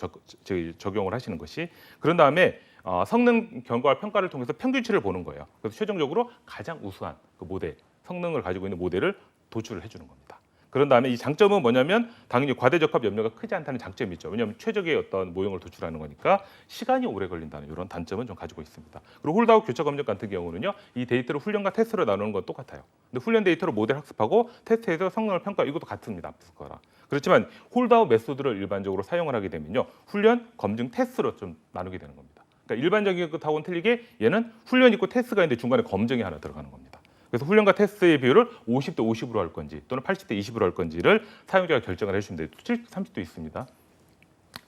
적용을 하시는 것이. 그런 다음에 성능 경과와 평가를 통해서 평균치를 보는 거예요. 그래서 최종적으로 가장 우수한 그 모델, 성능을 가지고 있는 모델을 도출을 해주는 겁니다. 그런 다음에 이 장점은 뭐냐면 당연히 과대적합 염려가 크지 않다는 장점이 있죠. 왜냐하면 최적의 어떤 모형을 도출하는 거니까 시간이 오래 걸린다는 이런 단점은 좀 가지고 있습니다. 그리고 홀드아웃 교차 검증 같은 경우는요. 이 데이터를 훈련과 테스트로 나누는 건 똑같아요. 근데 훈련 데이터로 모델 학습하고 테스트해서 성능을 평가 이것도 같습니다. 앞서 거랑. 그렇지만 홀드아웃 메소드를 일반적으로 사용을 하게 되면요. 훈련, 검증, 테스트로 좀 나누게 되는 겁니다. 그러니까 일반적인 것하고는 틀리게 얘는 훈련이 있고 테스트가 있는데 중간에 검증이 하나 들어가는 겁니다. 그래서 훈련과 테스트의 비율을 50대 50으로 할 건지 또는 80대 20으로 할 건지를 사용자가 결정을 해주시면 돼요. 70, 30도 있습니다.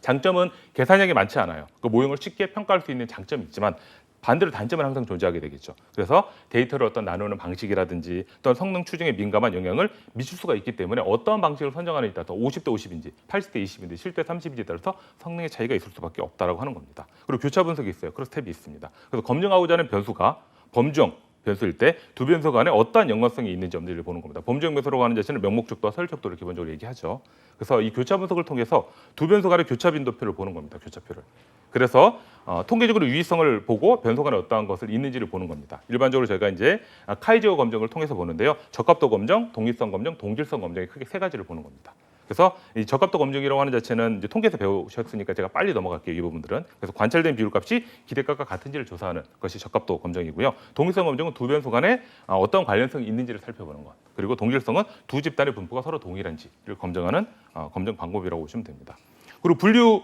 장점은 계산량이 많지 않아요. 그 모형을 쉽게 평가할 수 있는 장점이 있지만 반대로 단점은 항상 존재하게 되겠죠. 그래서 데이터를 어떤 나누는 방식이라든지 또는 성능 추정에 민감한 영향을 미칠 수가 있기 때문에 어떠한 방식을 선정하느냐에 따라서 50대 50인지 80대 20인지 7대 30인지에 따라서 성능의 차이가 있을 수밖에 없다라고 하는 겁니다. 그리고 교차 분석이 있어요. 그런 스텝이 있습니다. 그래서 검증하고자 하는 변수가 범정 변수일 때 두 변수 간에 어떠한 연관성이 있는지 없는지를 보는 겁니다. 범정 변수라고 하는 자체는 명목적도와 서열적도를 기본적으로 얘기하죠. 그래서 이 교차 분석을 통해서 두 변수 간의 교차 빈도표를 보는 겁니다. 교차표를. 그래서 통계적으로 유의성을 보고 변수 간에 어떠한 것을 있는지를 보는 겁니다. 일반적으로 저희가 이제 카이지오 검증을 통해서 보는데요. 적합도 검정, 동일성 검정, 동질성 검정이 크게 세 가지를 보는 겁니다. 그래서 이 적합도 검증이라고 하는 자체는 이제 통계에서 배우셨으니까 제가 빨리 넘어갈게요. 이 부분들은. 그래서 관찰된 비율값이 기대값과 같은지를 조사하는 것이 적합도 검증이고요. 동일성 검증은 두 변수 간에 어떤 관련성이 있는지를 살펴보는 것. 그리고 동질성은 두 집단의 분포가 서로 동일한지를 검증하는 검증 방법이라고 보시면 됩니다. 그리고 분류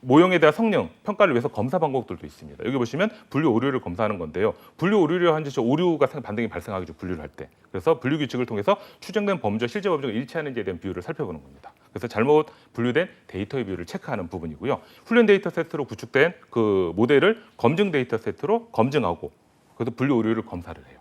모형에 대한 성능 평가를 위해서 검사 방법들도 있습니다. 여기 보시면 분류 오류를 검사하는 건데요. 분류 오류를 한 오류가 반등이 발생하겠죠. 분류를 할 때. 그래서 분류 규칙을 통해서 추정된 범죄와 실제 범죄가 일치하는지에 대한 비율을 살펴보는 겁니다. 그래서 잘못 분류된 데이터의 비율을 체크하는 부분이고요. 훈련 데이터 세트로 구축된 그 모델을 검증 데이터 세트로 검증하고 그래서 분류 오류를 검사를 해요.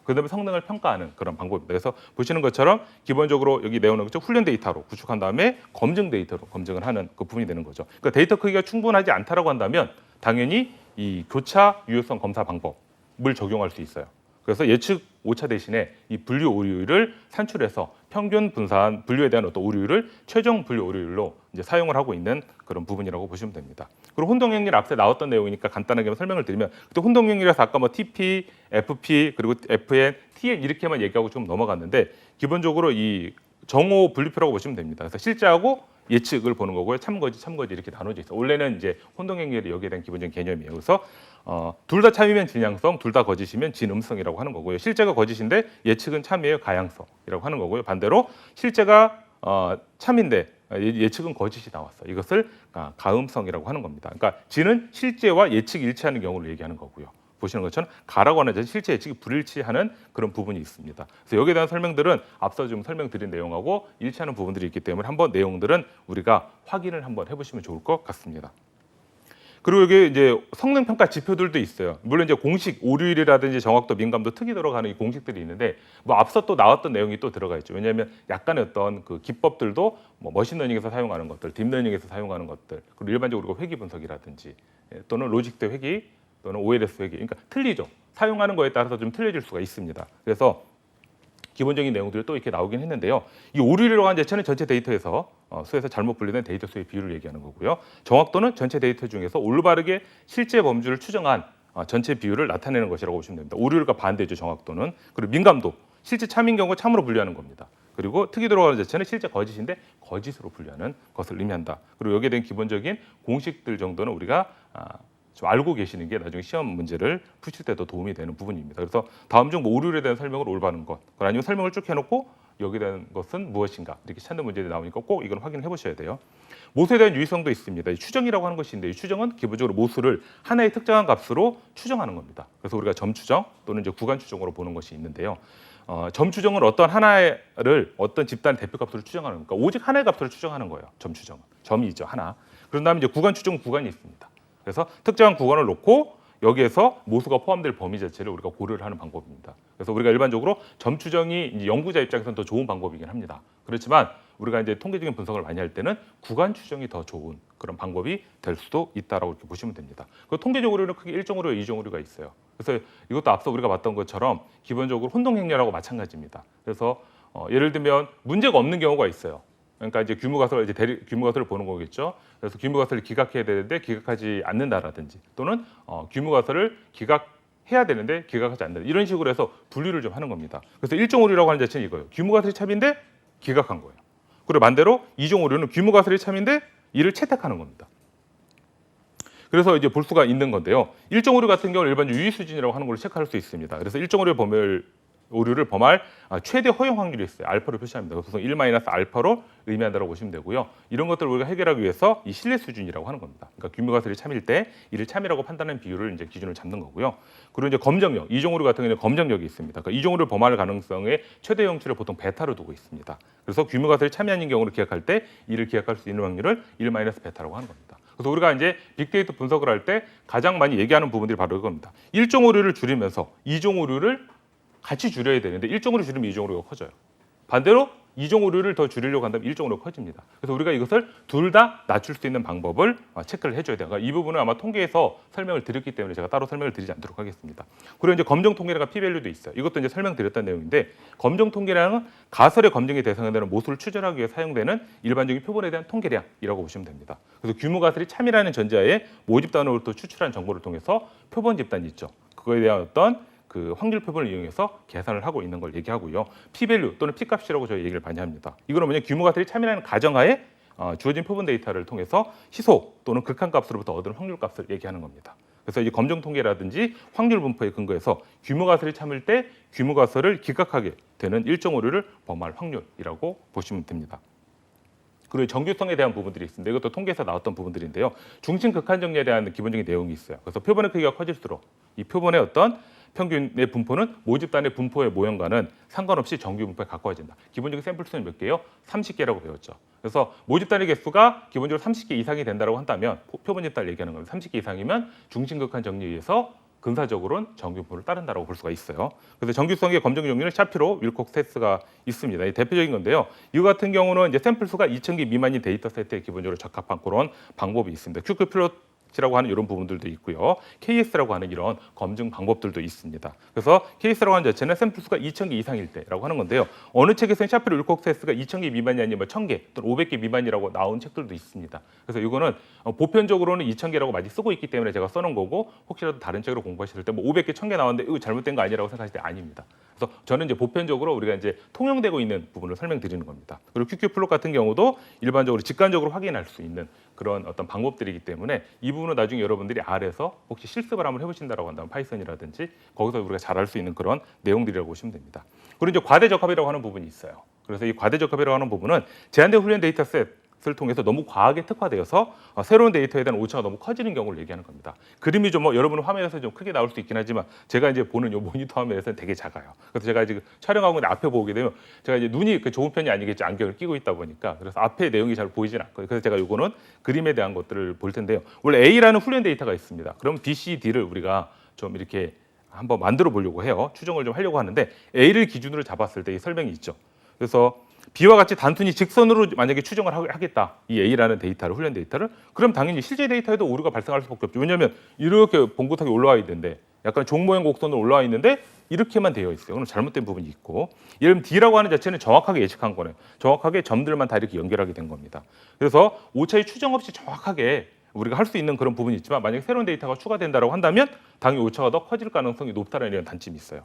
그다음에 성능을 평가하는 그런 방법입니다. 그래서 보시는 것처럼 기본적으로 여기 내어놓은 것처럼 훈련 데이터로 구축한 다음에 검증 데이터로 검증을 하는 그 부분이 되는 거죠. 그러니까 데이터 크기가 충분하지 않다라고 한다면 당연히 이 교차 유효성 검사 방법을 적용할 수 있어요. 그래서 예측 오차 대신에 이 분류 오류율을 산출해서 평균 분산 분류에 대한 어떤 오류율을 최종 분류 오류율로 이제 사용을 하고 있는 그런 부분이라고 보시면 됩니다. 그리고 혼동행률 앞서 나왔던 내용이니까 간단하게 설명을 드리면 또 혼동행률에서 아까 뭐 TP, FP 그리고 FN, TN 이렇게만 얘기하고 좀 넘어갔는데 기본적으로 이 정오 분류표라고 보시면 됩니다. 그래서 실제하고 예측을 보는 거고요. 참거지 이렇게 나눠져 있어요. 원래는 이제 혼동행률이 여기에 대한 기본적인 개념이에요. 그래서 둘 다 참이면 진양성, 둘 다 거짓이면 진음성이라고 하는 거고요. 실제가 거짓인데 예측은 참이에요, 가양성이라고 하는 거고요. 반대로 실제가 참인데 예측은 거짓이 나왔어. 이것을 가음성이라고 하는 겁니다. 그러니까 지는 실제와 예측이 일치하는 경우를 얘기하는 거고요. 보시는 것처럼 가라고 하는 자는 실제 예측이 불일치하는 그런 부분이 있습니다. 그래서 여기에 대한 설명들은 앞서 좀 설명드린 내용하고 일치하는 부분들이 있기 때문에 한번 내용들은 우리가 확인을 한번 해보시면 좋을 것 같습니다. 그리고 여기 이제 성능 평가 지표들도 있어요. 물론 이제 공식 오류율이라든지 정확도, 민감도, 특이 들어가는 이 공식들이 있는데 뭐 앞서 또 나왔던 내용이 또 들어가 있죠. 왜냐하면 약간의 어떤 그 기법들도 뭐 머신러닝에서 사용하는 것들, 딥러닝에서 사용하는 것들, 그리고 일반적으로 회귀 분석이라든지 또는 로직대 회귀 또는 OLS 회귀, 그러니까 틀리죠. 사용하는 거에 따라서 좀 틀려질 수가 있습니다. 그래서 기본적인 내용들이 또 이렇게 나오긴 했는데요. 이 오류율이라고 하는 자체는 전체 데이터에서 수에서 잘못 분리된 데이터 수의 비율을 얘기하는 거고요. 정확도는 전체 데이터 중에서 올바르게 실제 범주를 추정한 전체 비율을 나타내는 것이라고 보시면 됩니다. 오류율과 반대죠, 정확도는. 그리고 민감도, 실제 참인 경우 참으로 분류하는 겁니다. 그리고 특이 들어가는 자체는 실제 거짓인데 거짓으로 분류하는 것을 의미한다. 그리고 여기에 대한 기본적인 공식들 정도는 우리가 좀 알고 계시는 게 나중에 시험 문제를 푸실 때도 도움이 되는 부분입니다. 그래서 다음 중 오류에 대한 설명을 올바른 것, 아니면 설명을 쭉 해놓고 여기에 대한 것은 무엇인가 이렇게 찾는 문제들이 나오니까 꼭 이건 확인해 보셔야 돼요. 모수에 대한 유의성도 있습니다. 이 추정이라고 하는 것이 있는데 이 추정은 기본적으로 모수를 하나의 특정한 값으로 추정하는 겁니다. 그래서 우리가 점 추정 또는 이제 구간 추정으로 보는 것이 있는데요. 점 추정은 어떤 하나를 어떤 집단의 대표값으로 추정하는 거니까 오직 하나의 값으로 추정하는 거예요. 점 추정은 점이죠, 하나. 그런 다음에 이제 구간 추정은 구간이 있습니다. 그래서 특정한 구간을 놓고 여기에서 모수가 포함될 범위 자체를 우리가 고려를 하는 방법입니다. 그래서 우리가 일반적으로 점 추정이 이제 연구자 입장에서는 더 좋은 방법이긴 합니다. 그렇지만 우리가 이제 통계적인 분석을 많이 할 때는 구간 추정이 더 좋은 그런 방법이 될 수도 있다라고 이렇게 보시면 됩니다. 그 통계적으로는 크게 1종 오류, 2종 오류가 있어요. 그래서 이것도 앞서 우리가 봤던 것처럼 기본적으로 혼동행렬하고 마찬가지입니다. 그래서 예를 들면 문제가 없는 경우가 있어요. 그러니까 이제 규모가설을 규모가설을 보는 거겠죠. 그래서 규모가설을 기각해야 되는데 기각하지 않는다라든지 또는 규모가설을 기각해야 되는데 기각하지 않는다. 이런 식으로 해서 분류를 좀 하는 겁니다. 그래서 1종 오류라고 하는 자체는 이거예요. 규모가설이 참인데 기각한 거예요. 그리고 반대로 2종 오류는 규모가설이 참인데 이를 채택하는 겁니다. 그래서 이제 볼 수가 있는 건데요. 1종 오류 같은 경우는 일반적으로 유의 수준이라고 하는 걸 체크할 수 있습니다. 그래서 1종 오류를 범할 최대 허용 확률이 있어요. 알파로 표시합니다. 그래서 1-알파로 의미한다고 보시면 되고요. 이런 것들을 우리가 해결하기 위해서 이 신뢰 수준이라고 하는 겁니다. 그러니까 규모가설이 참일 때 이를 참이라고 판단하는 비율을 이제 기준을 잡는 거고요. 그리고 이제 검정력, 2종 오류 같은 경우는 검정력이 있습니다. 그러니까 2종 오류를 범할 가능성의 최대 영치를 보통 베타로 두고 있습니다. 그래서 규모가설이 참이 아닌 경우를 기억할 때 이를 기억할 수 있는 확률을 1-베타라고 하는 겁니다. 그래서 우리가 이제 빅데이터 분석을 할 때 가장 많이 얘기하는 부분들이 바로 이겁니다. 1종 오류를 줄이면서 2종 오류를 같이 줄여야 되는데 1종 오류 줄이면 2종 오류가 커져요. 반대로 2종 오류를 더 줄이려고 한다면 1종 오류가 커집니다. 그래서 우리가 이것을 둘 다 낮출 수 있는 방법을 체크를 해줘야 돼요. 그러니까 이 부분은 아마 통계에서 설명을 드렸기 때문에 제가 따로 설명을 드리지 않도록 하겠습니다. 그리고 이제 검정 통계가 P-밸류도 있어요. 이것도 이제 설명드렸던 내용인데 검정 통계량은 가설의 검증이 대상되는 모수를 추정하기 위해 사용되는 일반적인 표본에 대한 통계량이라고 보시면 됩니다. 그래서 규모 가설이 참이라는 전제하에 모집 단어로부터 추출한 정보를 통해서 표본 집단이 있죠. 그거에 대한 어떤 그 확률 표본을 이용해서 계산을 하고 있는 걸 얘기하고요. P-밸류 또는 P-값이라고 저희 얘기를 많이 합니다. 이거는 뭐냐 규모가설이 참이라는 가정하에 주어진 표본 데이터를 통해서 시소 또는 극한값으로부터 얻은 확률값을 얘기하는 겁니다. 그래서 이 검정 통계라든지 확률 분포에 근거해서 규모가설이 참을 때 규모가설을 기각하게 되는 1종 오류를 범할 확률이라고 보시면 됩니다. 그리고 정규성에 대한 부분들이 있습니다. 이것도 통계에서 나왔던 부분들인데요. 중심 극한 정리에 대한 기본적인 내용이 있어요. 그래서 표본의 크기가 커질수록 이 표본의 어떤 평균의 분포는 모집단의 분포의 모형과는 상관없이 정규 분포에 가까워진다. 기본적인 샘플 수는 몇 개요? 30개라고 배웠죠. 그래서 모집단의 개수가 기본적으로 30개 이상이 된다고 한다면 표본 집단을 얘기하는 겁니다. 30개 이상이면 중심극한 정리에 의해서 근사적으로는 정규 분포를 따른다고 볼 수가 있어요. 그래서 정규성의 검정 정리는 샤피로, 윌콕 테스트가 있습니다. 이 대표적인 건데요. 이거 같은 경우는 이제 샘플 수가 2,000개 미만인 데이터 세트에 기본적으로 적합한 그런 방법이 있습니다. QQ 플롯이라고 하는 이런 부분들도 있고요. KS라고 하는 이런 검증 방법들도 있습니다. 그래서 KS라고 하는 자체는 샘플 수가 2,000개 이상일 때라고 하는 건데요. 어느 책에서는 샤피로 윌콕 테스트가 2,000개 미만이 아니면 1,000개 또는 500개 미만이라고 나온 책들도 있습니다. 그래서 이거는 보편적으로는 2,000개라고 많이 쓰고 있기 때문에 제가 써놓은 거고 혹시라도 다른 책으로 공부하실 때 뭐 500개, 1,000개 나왔는데 이거 잘못된 거 아니라고 생각하실 때 아닙니다. 그래서 저는 이제 보편적으로 우리가 이제 통용되고 있는 부분을 설명드리는 겁니다. 그리고 QQ 플롯 같은 경우도 일반적으로 직관적으로 확인할 수 있는 그런 어떤 방법들이기 때문에 이 부분은 나중에 여러분들이 R에서 혹시 실습을 한번 해보신다라고 한다면 파이썬이라든지 거기서 우리가 잘 할 수 있는 그런 내용들이라고 보시면 됩니다. 그리고 이제 과대적합이라고 하는 부분이 있어요. 그래서 이 과대적합이라고 하는 부분은 제한된 훈련 데이터셋 을 통해서 너무 과하게 특화되어서 새로운 데이터에 대한 오차가 너무 커지는 경우를 얘기하는 겁니다. 그림이 좀 여러분 화면에서 좀 크게 나올 수 있긴 하지만 제가 이제 보는 이 모니터 화면에서는 되게 작아요. 그래서 제가 지금 촬영하고 있는데 앞에 보게 되면 제가 이제 눈이 좋은 편이 아니겠죠. 안경을 끼고 있다 보니까. 그래서 앞에 내용이 잘 보이진 않고요. 그래서 제가 요거는 그림에 대한 것들을 볼 텐데요. 원래 A라는 훈련 데이터가 있습니다. 그럼 B, C, D를 우리가 좀 이렇게 한번 만들어 보려고 해요. 추정을 좀 하려고 하는데 A를 기준으로 잡았을 때 이 설명이 있죠. 그래서 B와 같이 단순히 직선으로 만약에 추정을 하겠다. 이 A라는 데이터를, 훈련 데이터를. 그럼 당연히 실제 데이터에도 오류가 발생할 수밖에 없죠. 왜냐하면 이렇게 봉긋하게 올라와 있는데 약간 종 모양 곡선으로 올라와 있는데 이렇게만 되어 있어요. 그럼 잘못된 부분이 있고. 예를 들면 D라고 하는 자체는 정확하게 예측한 거네요. 정확하게 점들만 다 이렇게 연결하게 된 겁니다. 그래서 오차의 추정 없이 정확하게 우리가 할 수 있는 그런 부분이 있지만 만약에 새로운 데이터가 추가된다고 한다면 당연히 오차가 더 커질 가능성이 높다는 이런 단점이 있어요.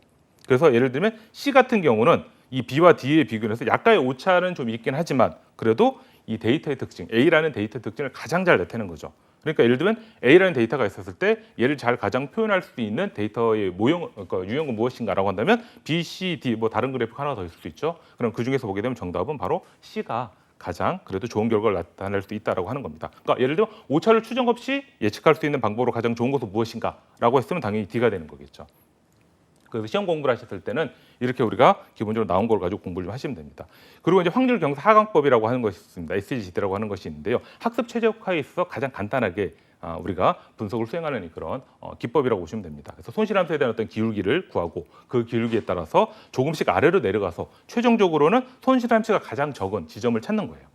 그래서 예를 들면 C 같은 경우는 이 B와 D에 비교해서 약간의 오차는 좀 있긴 하지만 그래도 이 데이터의 특징, A라는 데이터 특징을 가장 잘 나타내는 거죠. 그러니까 예를 들면 A라는 데이터가 있었을 때 얘를 잘 가장 표현할 수 있는 데이터의 모형, 그러니까 유형은 무엇인가라고 한다면 B, C, D 뭐 다른 그래프 하나 더 있을 수 있죠. 그럼 그 중에서 보게 되면 정답은 바로 C가 가장 그래도 좋은 결과를 나타낼 수 있다라고 하는 겁니다. 그러니까 예를 들어 오차를 추정 없이 예측할 수 있는 방법으로 가장 좋은 것은 무엇인가라고 했으면 당연히 D가 되는 거겠죠. 그래서 시험 공부를 하셨을 때는 이렇게 우리가 기본적으로 나온 걸 가지고 공부를 좀 하시면 됩니다. 그리고 이제 확률 경사 하강법이라고 하는 것이 있습니다. SGD라고 하는 것이 있는데요. 학습 최적화에 있어서 가장 간단하게 우리가 분석을 수행하는 그런 기법이라고 보시면 됩니다. 그래서 손실함수에 대한 어떤 기울기를 구하고 그 기울기에 따라서 조금씩 아래로 내려가서 최종적으로는 손실함수가 가장 적은 지점을 찾는 거예요.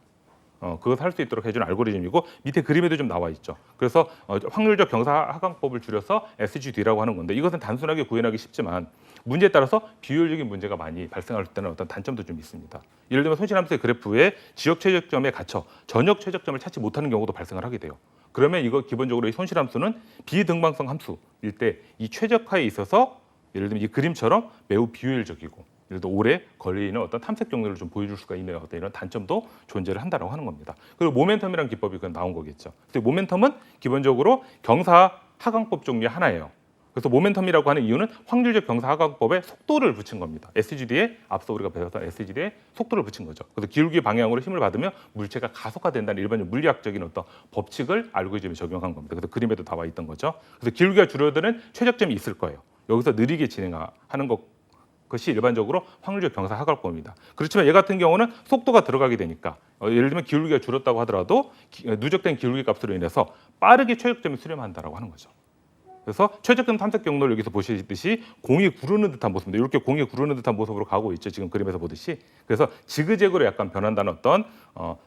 그것을 할 수 있도록 해주는 알고리즘이고 밑에 그림에도 좀 나와 있죠. 그래서 확률적 경사 하강법을 줄여서 SGD라고 하는 건데 이것은 단순하게 구현하기 쉽지만 문제에 따라서 비효율적인 문제가 많이 발생할 때는 어떤 단점도 좀 있습니다. 예를 들면 손실함수의 그래프의 지역 최적점에 갇혀 전역 최적점을 찾지 못하는 경우도 발생을 하게 돼요. 그러면 이거 기본적으로 이 손실함수는 비등방성 함수일 때 이 최적화에 있어서 예를 들면 이 그림처럼 매우 비효율적이고 예를 들어 오래 걸리는 어떤 탐색 경로를 좀 보여줄 수가 있는 어떤 이런 단점도 존재를 한다라고 하는 겁니다. 그리고 모멘텀이라는 기법이 그건 나온 거겠죠. 근데 모멘텀은 기본적으로 경사 하강법 종류의 하나예요. 그래서 모멘텀이라고 하는 이유는 확률적 경사 하강법에 속도를 붙인 겁니다. SGD에 앞서 우리가 배웠던 SGD에 속도를 붙인 거죠. 그래서 기울기 방향으로 힘을 받으면 물체가 가속화된다는 일반적 물리학적인 어떤 법칙을 알고리즘에 적용한 겁니다. 그래서 그림에도 나와 있던 거죠. 그래서 기울기가 줄어드는 최적점이 있을 거예요. 여기서 느리게 진행하는 것이 일반적으로 확률적 경사 하강법입니다. 그렇지만 얘 같은 경우는 속도가 들어가게 되니까 예를 들면 기울기가 줄었다고 하더라도 누적된 기울기 값으로 인해서 빠르게 최적점이 수렴한다라고 하는 거죠. 그래서 최적점 탐색 경로를 여기서 보시듯이 공이 구르는 듯한 모습인데 이렇게 공이 구르는 듯한 모습으로 가고 있죠. 지금 그림에서 보듯이. 그래서 지그재그로 약간 변한다는 어떤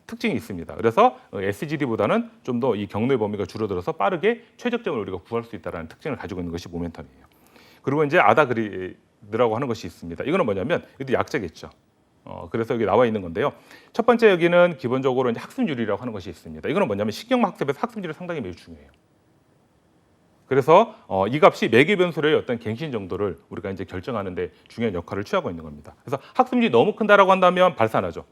특징이 있습니다. 그래서 SGD보다는 좀 더 이 경로의 범위가 줄어들어서 빠르게 최적점을 우리가 구할 수 있다는 특징을 가지고 있는 것이 모멘텀이에요. 그리고 이제 아다그리드라고 하는 것이 있습니다. 이거는 뭐냐면 이것도 약자겠죠. 그래서 여기 나와 있는 건데요. 첫 번째 여기는 기본적으로 이제 학습률이라고 하는 것이 있습니다. 이거는 뭐냐면 신경학 학습에서 학습률이 상당히 매우 중요해요. 그래서 이 값이 매개 변수의 어떤 갱신 정도를 우리가 이제 결정하는데 중요한 역할을 취하고 있는 겁니다. 그래서 학습률이 너무 큰다라고 한다면 발산하죠.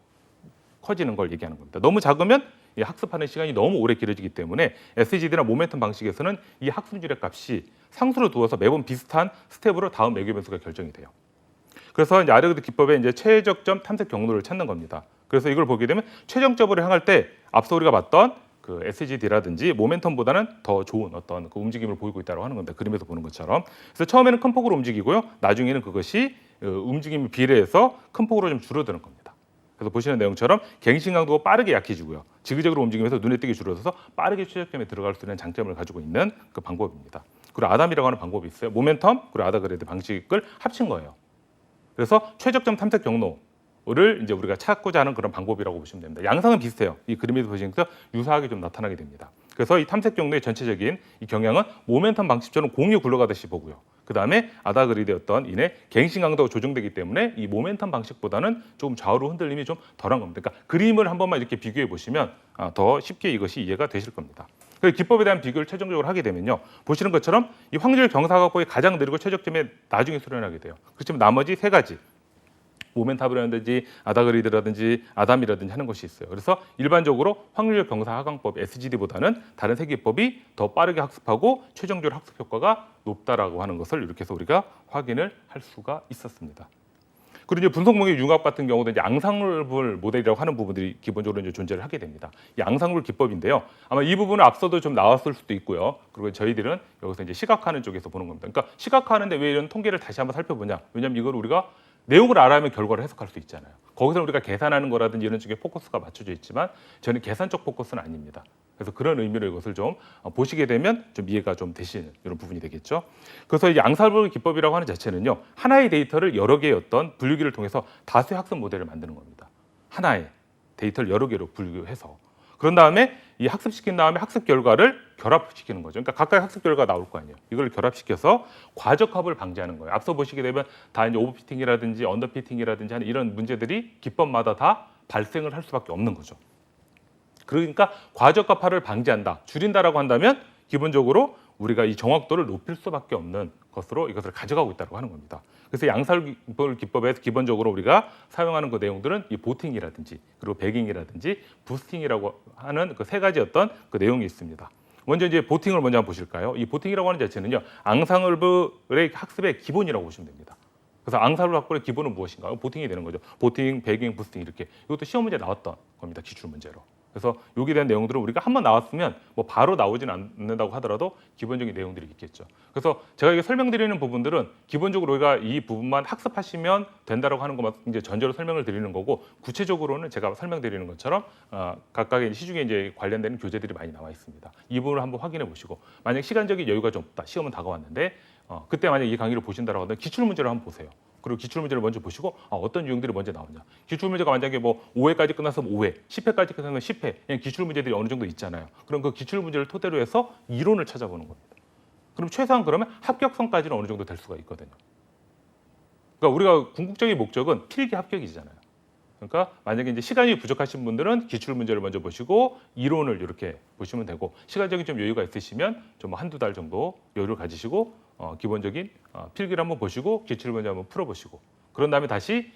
커지는 걸 얘기하는 겁니다. 너무 작으면 이 학습하는 시간이 너무 오래 길어지기 때문에 SGD나 모멘텀 방식에서는 이 학습률의 값이 상수로 두어서 매번 비슷한 스텝으로 다음 매개 변수가 결정이 돼요. 그래서 이제 아래그리드 기법의 이제 최적점 탐색 경로를 찾는 겁니다. 그래서 이걸 보게 되면 최종적으로 향할 때 앞서 우리가 봤던 그 SGD라든지 모멘텀보다는 더 좋은 어떤 그 움직임을 보이고 있다고 하는 겁니다. 그림에서 보는 것처럼. 그래서 처음에는 큰 폭으로 움직이고요. 나중에는 그것이 움직임에 비례해서 큰 폭으로 좀 줄어드는 겁니다. 그래서 보시는 내용처럼 갱신 강도가 빠르게 약해지고요. 지그재그로 움직이면서 눈에 띄게 줄어들어서 빠르게 최적점에 들어갈 수 있는 장점을 가지고 있는 그 방법입니다. 그리고 아담이라고 하는 방법이 있어요. 모멘텀 그리고 아다그레드 방식을 합친 거예요. 그래서 최적점 탐색 경로를 이제 우리가 찾고자 하는 그런 방법이라고 보시면 됩니다. 양상은 비슷해요. 이 그림에서 보시면서 유사하게 좀 나타나게 됩니다. 그래서 이 탐색 경로의 전체적인 이 경향은 모멘텀 방식처럼 공이 굴러가듯이 보고요. 그 다음에 아다그리드였던 이내 갱신 강도가 조정되기 때문에 이 모멘텀 방식보다는 조금 좌우로 흔들림이 좀 덜한 겁니다. 그러니까 그림을 한 번만 이렇게 비교해 보시면 더 쉽게 이것이 이해가 되실 겁니다. 그 기법에 대한 비교를 최종적으로 하게 되면요. 보시는 것처럼 이 확률 경사각법이 가장 느리고 최적점에 나중에 수렴하게 돼요. 그렇지만 나머지 세 가지 모멘텀이라든지 아다그리드라든지 아담이라든지 하는 것이 있어요. 그래서 일반적으로 확률적 경사 하강법 SGD보다는 다른 세 기법이 더 빠르게 학습하고 최종적으로 학습 효과가 높다라고 하는 것을 이렇게 해서 우리가 확인을 할 수가 있었습니다. 그리고 이제 분석목의 융합 같은 경우도 이제 앙상블 모델이라고 하는 부분들이 기본적으로 이제 존재를 하게 됩니다. 이 앙상블 기법인데요. 아마 이 부분은 앞서도 좀 나왔을 수도 있고요. 그리고 저희들은 여기서 이제 시각화하는 쪽에서 보는 겁니다. 그러니까 시각화하는데 왜 이런 통계를 다시 한번 살펴보냐? 왜냐하면 이걸 우리가 내용을 알아야면 결과를 해석할 수 있잖아요. 거기서 우리가 계산하는 거라든지 이런 쪽에 포커스가 맞춰져 있지만 저는 계산적 포커스는 아닙니다. 그래서 그런 의미로 이것을 좀 보시게 되면 좀 이해가 좀 되시는 이런 부분이 되겠죠. 그래서 이 앙상블 기법이라고 하는 자체는요, 하나의 데이터를 여러 개의 어떤 분류기를 통해서 다수의 학습 모델을 만드는 겁니다. 하나의 데이터를 여러 개로 분류해서 그런 다음에 이 학습시킨 다음에 학습 결과를 결합시키는 거죠. 그러니까 각각의 학습 결과가 나올 거 아니에요. 이걸 결합시켜서 과적합을 방지하는 거예요. 앞서 보시게 되면 다 이제 오버피팅이라든지 언더피팅이라든지 하는 이런 문제들이 기법마다 다 발생을 할 수밖에 없는 거죠. 그러니까 과적합화를 방지한다, 줄인다라고 한다면 기본적으로 우리가 이 정확도를 높일 수밖에 없는 것으로 이것을 가져가고 있다고 하는 겁니다. 그래서 양산벌 기법에서 기본적으로 우리가 사용하는 그 내용들은 이 보팅이라든지 그리고 배깅이라든지 부스팅이라고 하는 그 세 가지 어떤 그 내용이 있습니다. 먼저 이제 보팅을 먼저 한번 보실까요? 이 보팅이라고 하는 자체는요, 앙상블의 학습의 기본이라고 보시면 됩니다. 그래서 앙상블 학습의 기본은 무엇인가? 보팅이 되는 거죠. 보팅, 배깅, 부스팅 이렇게. 이것도 시험 문제 나왔던 겁니다. 기출 문제로. 그래서 여기에 대한 내용들은 우리가 한번 나왔으면 뭐 바로 나오진 않는다고 하더라도 기본적인 내용들이 있겠죠. 그래서 제가 이게 설명드리는 부분들은 기본적으로 우리가 이 부분만 학습하시면 된다라고 하는 것만 이제 전제로 설명을 드리는 거고, 구체적으로는 제가 설명드리는 것처럼 각각의 시중에 이제 관련되는 교재들이 많이 나와 있습니다. 이 부분을 한번 확인해 보시고, 만약 시간적인 여유가 좀 없다, 시험은 다가왔는데 그때 만약 이 강의를 보신다라고 하면 기출 문제를 한번 보세요. 그리고 기출 문제를 먼저 보시고 어떤 유형들이 먼저 나오냐. 기출 문제가 만약에 뭐 5회까지 끝났으면 5회, 10회까지 끝나면 10회, 그냥 기출 문제들이 어느 정도 있잖아요. 그럼 그 기출 문제를 토대로 해서 이론을 찾아보는 겁니다. 그럼 최소한 그러면 합격선까지는 어느 정도 될 수가 있거든요. 그러니까 우리가 궁극적인 목적은 필기 합격이잖아요. 그러니까 만약에 이제 시간이 부족하신 분들은 기출 문제를 먼저 보시고 이론을 이렇게 보시면 되고, 시간적인 좀 여유가 있으시면 좀 한두 달 정도 여유를 가지시고 기본적인 필기를 한번 보시고 기출 문제 한번 풀어보시고, 그런 다음에 다시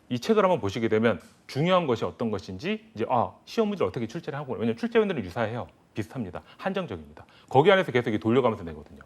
이 책을 한번 보시게 되면 중요한 것이 어떤 것인지 이제 시험 문제를 어떻게 출제를 하고, 왜냐하면 출제원들은 유사해요. 비슷합니다. 한정적입니다. 거기 안에서 계속 돌려가면서 내거든요.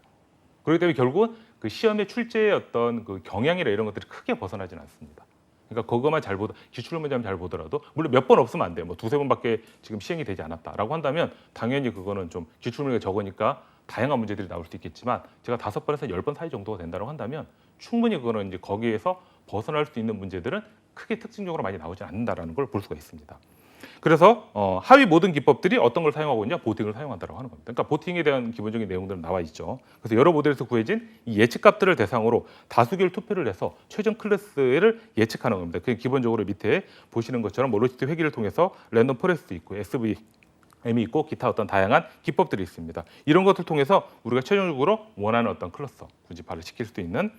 그렇기 때문에 결국은 그 시험의 출제의 어떤 그 경향이나 이런 것들이 크게 벗어나지는 않습니다. 그러니까 그것만 잘 보다, 기출 문제만 잘 보더라도, 물론 몇 번 없으면 안 돼요. 뭐 두세 번밖에 지금 시행이 되지 않았다라고 한다면 당연히 그거는 좀 기출 문제가 적으니까 다양한 문제들이 나올 수 있겠지만, 제가 5번에서 10번 사이 정도가 된다고 한다면 충분히 그거는 이제 거기에서 벗어날 수 있는 문제들은 크게 특징적으로 많이 나오지 않는다라는 걸 볼 수가 있습니다. 그래서 하위 모든 기법들이 어떤 걸 사용하고 있냐? 보팅을 사용한다고 하는 겁니다. 그러니까 보팅에 대한 기본적인 내용들은 나와 있죠. 그래서 여러 모델에서 구해진 이 예측값들을 대상으로 다수결 투표를 해서 최종 클래스를 예측하는 겁니다. 그게 기본적으로 밑에 보시는 것처럼 뭐 로시티 회기를 통해서 랜덤 포레스트 있고 SV M이 있고 기타 어떤 다양한 기법들이 있습니다. 이런 것을 통해서 우리가 최종적으로 원하는 어떤 클러스터 군집화를 시킬 수 있는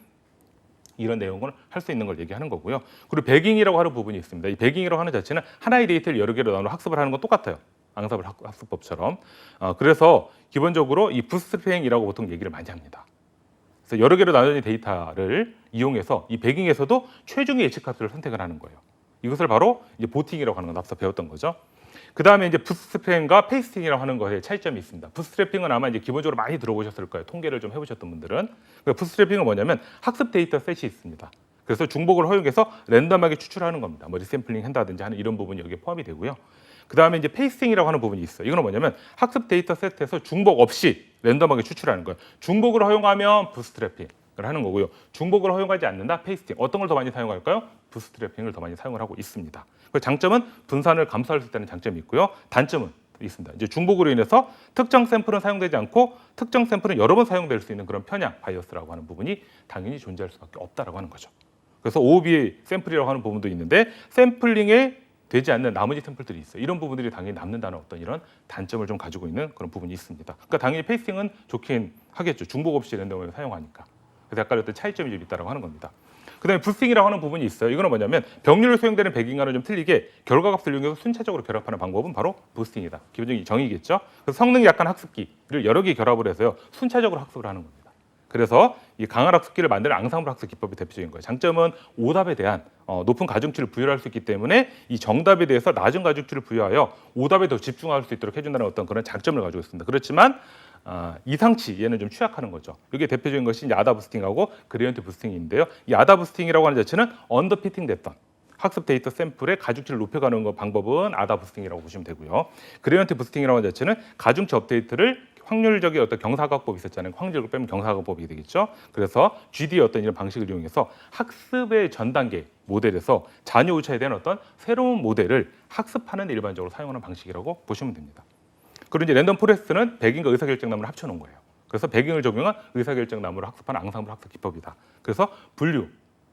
이런 내용을 할 수 있는 걸 얘기하는 거고요. 그리고 배깅이라고 하는 부분이 있습니다. 이 배깅이라고 하는 자체는 하나의 데이터를 여러 개로 나눠 학습을 하는 건 똑같아요. 앙상블 학습법처럼. 그래서 기본적으로 이 부스트랩핑이라고 보통 얘기를 많이 합니다. 그래서 여러 개로 나눠진 데이터를 이용해서 이 배깅에서도 최종의 예측값을 선택을 하는 거예요. 이것을 바로 이제 보팅이라고 하는 건 앞서 배웠던 거죠. 그 다음에 이제 부스트래핑과 페이스팅이라고 하는 것에 차이점이 있습니다. 부스트래핑은 아마 이제 기본적으로 많이 들어보셨을 거예요. 통계를 좀 해보셨던 분들은. 부스트래핑은 뭐냐면 학습 데이터 셋이 있습니다. 그래서 중복을 허용해서 랜덤하게 추출하는 겁니다. 뭐 리샘플링 한다든지 하는 이런 부분이 여기에 포함이 되고요. 그 다음에 이제 페이스팅이라고 하는 부분이 있어요. 이거는 뭐냐면 학습 데이터 세트에서 중복 없이 랜덤하게 추출하는 거예요. 중복을 허용하면 부스트래핑을 하는 거고요. 중복을 허용하지 않는다, 페이스팅. 어떤 걸 더 많이 사용할까요? 부스트래핑을 더 많이 사용을 하고 있습니다. 그 장점은 분산을 감소할 수 있다는 장점이 있고요. 단점은 있습니다. 이제 중복으로 인해서 특정 샘플은 사용되지 않고 특정 샘플은 여러 번 사용될 수 있는 그런 편향 바이어스라고 하는 부분이 당연히 존재할 수밖에 없다라고 하는 거죠. 그래서 OOB 샘플이라고 하는 부분도 있는데 샘플링에 되지 않는 나머지 샘플들이 있어요. 이런 부분들이 당연히 남는다는 어떤 이런 단점을 좀 가지고 있는 그런 부분이 있습니다. 그러니까 당연히 페이스팅은 좋긴 하겠죠. 중복 없이 랜덤을 사용하니까. 그래서 약간 어떤 차이점이 좀 있다고 하는 겁니다. 그다음에 부스팅이라고 하는 부분이 있어요. 이거는 뭐냐면 병렬로 수행되는 배깅과는 좀 틀리게 결과값을 이용해서 순차적으로 결합하는 방법은 바로 부스팅이다. 기본적인 정의겠죠. 그래서 성능이 약한 학습기를 여러 개 결합을 해서요 순차적으로 학습을 하는 겁니다. 그래서 이 강한 학습기를 만드는 앙상블 학습 기법이 대표적인 거예요. 장점은 오답에 대한 높은 가중치를 부여할 수 있기 때문에 이 정답에 대해서 낮은 가중치를 부여하여 오답에 더 집중할 수 있도록 해준다는 어떤 그런 장점을 가지고 있습니다. 그렇지만 이상치 얘는 좀 취약하는 거죠. 이게 대표적인 것이 이제 아다 부스팅하고 그레디언트 부스팅인데요. 이 아다 부스팅이라고 하는 자체는 언더피팅 됐던 학습 데이터 샘플의 가중치를 높여가는 방법은 아다 부스팅이라고 보시면 되고요. 그레디언트 부스팅이라고 하는 자체는 가중치 업데이트를 확률적인 어떤 경사각법이 있었잖아요. 확률을 빼면 경사각법이 되겠죠. 그래서 GD의 어떤 이런 방식을 이용해서 학습의 전 단계 모델에서 자녀 오차에 대한 어떤 새로운 모델을 학습하는 일반적으로 사용하는 방식이라고 보시면 됩니다. 그리고 이제 랜덤 포레스트는 백인과 의사결정나무를 합쳐놓은 거예요. 그래서 백인을 적용한 의사결정나무를 학습하는 앙상블 학습 기법이다. 그래서 분류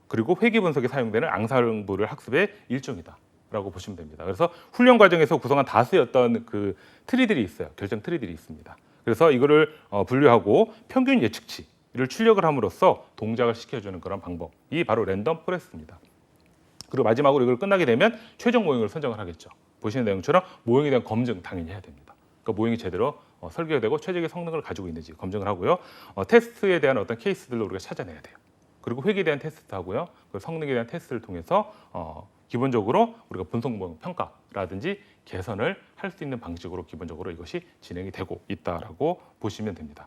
그리고 회귀 분석에 사용되는 앙상블을 학습의 일종이다라고 보시면 됩니다. 그래서 훈련 과정에서 구성한 다수의 어떤 그 트리들이 있어요. 결정 트리들이 있습니다. 그래서 이거를 분류하고 평균 예측치를 출력을 함으로써 동작을 시켜주는 그런 방법이 바로 랜덤 포레스트입니다. 그리고 마지막으로 이걸 끝나게 되면 최종 모형을 선정을 하겠죠. 보시는 내용처럼 모형에 대한 검증 당연히 해야 됩니다. 그러니까 모형이 제대로 설계가 되고 최적의 성능을 가지고 있는지 검증을 하고요. 테스트에 대한 어떤 케이스들로 우리가 찾아내야 돼요. 그리고 회계에 대한 테스트 하고요. 그 성능에 대한 테스트를 통해서 기본적으로 우리가 분석 모형 평가라든지 개선을 할 수 있는 방식으로 기본적으로 이것이 진행이 되고 있다라고 보시면 됩니다.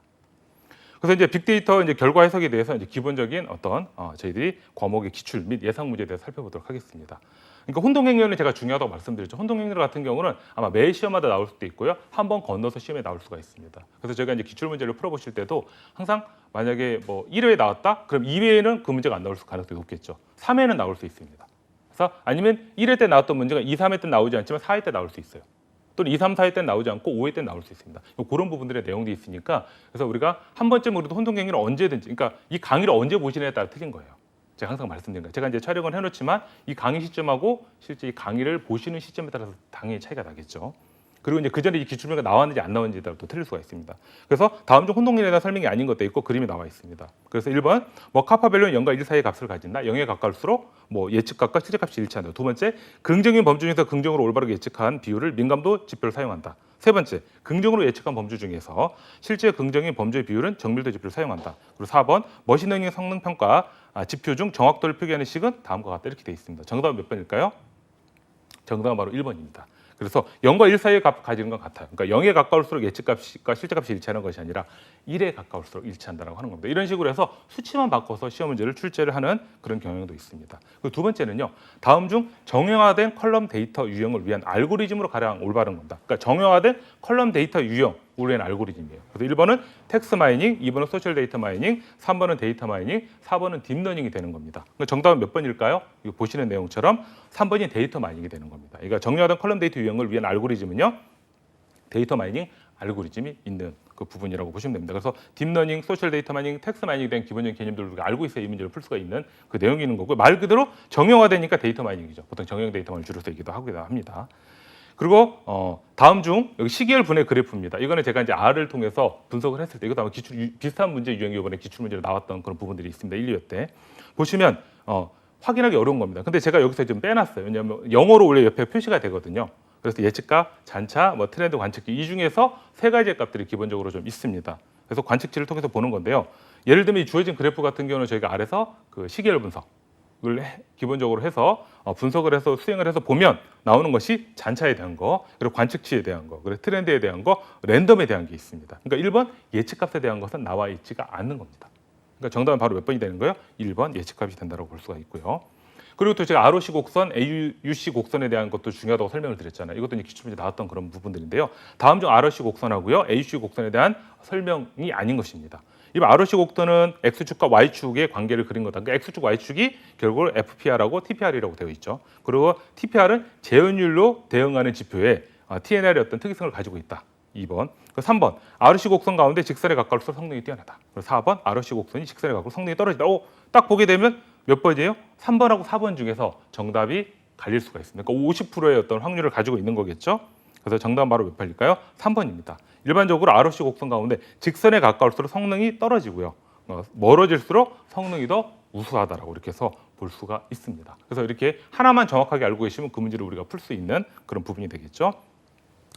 그래서 이제 빅데이터 이제 결과 해석에 대해서 이제 기본적인 어떤 저희들이 과목의 기출 및 예상 문제에 대해서 살펴보도록 하겠습니다. 그러니까 혼동행렬은 제가 중요하다고 말씀드렸죠. 혼동행렬 같은 경우는 아마 매 시험마다 나올 수도 있고요. 한 번 건너서 시험에 나올 수가 있습니다. 그래서 제가 이제 기출 문제를 풀어보실 때도 항상 만약에 뭐 1회에 나왔다? 그럼 2회에는 그 문제가 안 나올 가능성이 높겠죠. 3회는 나올 수 있습니다. 그래서 아니면 1회 때 나왔던 문제가 2, 3회 때 나오지 않지만 4회 때 나올 수 있어요. 또는 2, 3, 4회 때 나오지 않고 5회 때 나올 수 있습니다. 그런 부분들의 내용도 있으니까 그래서 우리가 한 번쯤 우리도 혼동행위를 언제든지 그러니까 이 강의를 언제 보시느냐에 따라 틀린 거예요. 제가 항상 말씀드린 거예요. 제가 이제 촬영을 해놓지만 이 강의 시점하고 실제 이 강의를 보시는 시점에 따라서 당연히 차이가 나겠죠. 그리고 이제 그 전에 이 기출문제가 나왔는지 안 나왔는지에 따라 또 틀릴 수가 있습니다. 그래서 다음 중 혼동행위에 대한 설명이 아닌 것도 있고 그림이 나와 있습니다. 그래서 1번 뭐 카파 밸류는 0과 1 사이의 값을 가진다. 0에 가까울수록 뭐 예측값과 실제값이 일치한다. 두 번째 긍정인 범주 중에서 긍정으로 올바르게 예측한 비율을 민감도 지표를 사용한다. 세 번째 긍정으로 예측한 범주 중에서 실제 긍정인 범주의 비율은 정밀도 지표를 사용한다. 그리고 4번 머신러닝 성능 평가 지표 중 정확도를 표기하는 식은 다음과 같다. 이렇게 돼 있습니다. 정답은 몇 번일까요? 정답은 바로 1번입니다. 그래서 0과 1 사이의 값 가지는 건 같아요. 그러니까 0에 가까울수록 예측값과 실제값이 일치하는 것이 아니라 1에 가까울수록 일치한다고 하는 겁니다. 이런 식으로 해서 수치만 바꿔서 시험 문제를 출제를 하는 그런 경향도 있습니다. 그리고 두 번째는요. 다음 중 정형화된 컬럼 데이터 유형을 위한 알고리즘으로 가장 올바른 겁니다. 그러니까 정형화된 컬럼 데이터 유형 우리의 알고리즘이에요. 그래서 1번은 텍스트 마이닝, 2번은 소셜 데이터 마이닝, 3번은 데이터 마이닝, 4번은 딥러닝이 되는 겁니다. 그러니까 정답은 몇 번일까요? 이거 보시는 내용처럼 3번이 데이터 마이닝이 되는 겁니다. 그러니까 정형화된 컬럼 데이터 유형을 위한 알고리즘은요. 데이터 마이닝 알고리즘이 있는 그 부분이라고 보시면 됩니다. 그래서 딥러닝, 소셜 데이터 마이닝, 텍스트 마이닝에 대한 기본적인 개념들을 우리가 알고 있어야 이 문제를 풀 수가 있는 그 내용이 있는 거고요. 말 그대로 정형화되니까 데이터 마이닝이죠. 보통 정형 데이터 마이닝을 줄여서 얘기도 하기도 합니다. 그리고 다음 중 여기 시계열 분해 그래프입니다. 이거는 제가 이제 R을 통해서 분석을 했을 때 이것도 아마 비슷한 문제 유형이 이번에 기출 문제로 나왔던 그런 부분들이 있습니다. 1, 2회 때 보시면 확인하기 어려운 겁니다. 근데 제가 여기서 좀 빼놨어요. 왜냐하면 영어로 원래 옆에 표시가 되거든요. 그래서 예측값, 잔차, 뭐 트렌드 관측기 이 중에서 세 가지의 값들이 기본적으로 좀 있습니다. 그래서 관측치를 통해서 보는 건데요. 예를 들면 이 주어진 그래프 같은 경우는 저희가 R에서 그 시계열 분석 을 기본적으로 해서 분석을 해서 수행을 해서 보면 나오는 것이 잔차에 대한 거, 그리고 관측치에 대한 거, 그리고 트렌드에 대한 거, 랜덤에 대한 게 있습니다. 그러니까 1번 예측값에 대한 것은 나와 있지가 않는 겁니다. 그러니까 정답은 바로 몇 번이 되는 거예요? 1번 예측값이 된다고 볼 수가 있고요. 그리고 또 제가 ROC 곡선, AUC 곡선에 대한 것도 중요하다고 설명을 드렸잖아요. 이것도 이제 기출문제 나왔던 그런 부분들인데요. 다음 중 ROC 곡선하고요, AUC 곡선에 대한 설명이 아닌 것입니다. 이 ROC 곡선은 X축과 Y축의 관계를 그린 거다. 그러니까 X축, Y축이 결국 FPR하고 TPR이라고 되어 있죠. 그리고 TPR은 재현율로 대응하는 지표에 TNR의 어떤 특이성을 가지고 있다. 2번. 3번. ROC 곡선 가운데 직선에 가까울수록 성능이 뛰어나다. 4번. ROC 곡선이 직선에 가까울수록 성능이 떨어지다. 딱 보게 되면 몇 번이에요? 3번하고 4번 중에서 정답이 갈릴 수가 있습니다. 그러니까 50%의 어떤 확률을 가지고 있는 거겠죠. 그래서 정답은 바로 몇 번일까요? 3번입니다. 일반적으로 ROC 곡선 가운데 직선에 가까울수록 성능이 떨어지고요. 멀어질수록 성능이 더 우수하다라고 이렇게 해서 볼 수가 있습니다. 그래서 이렇게 하나만 정확하게 알고 계시면 그 문제를 우리가 풀 수 있는 그런 부분이 되겠죠.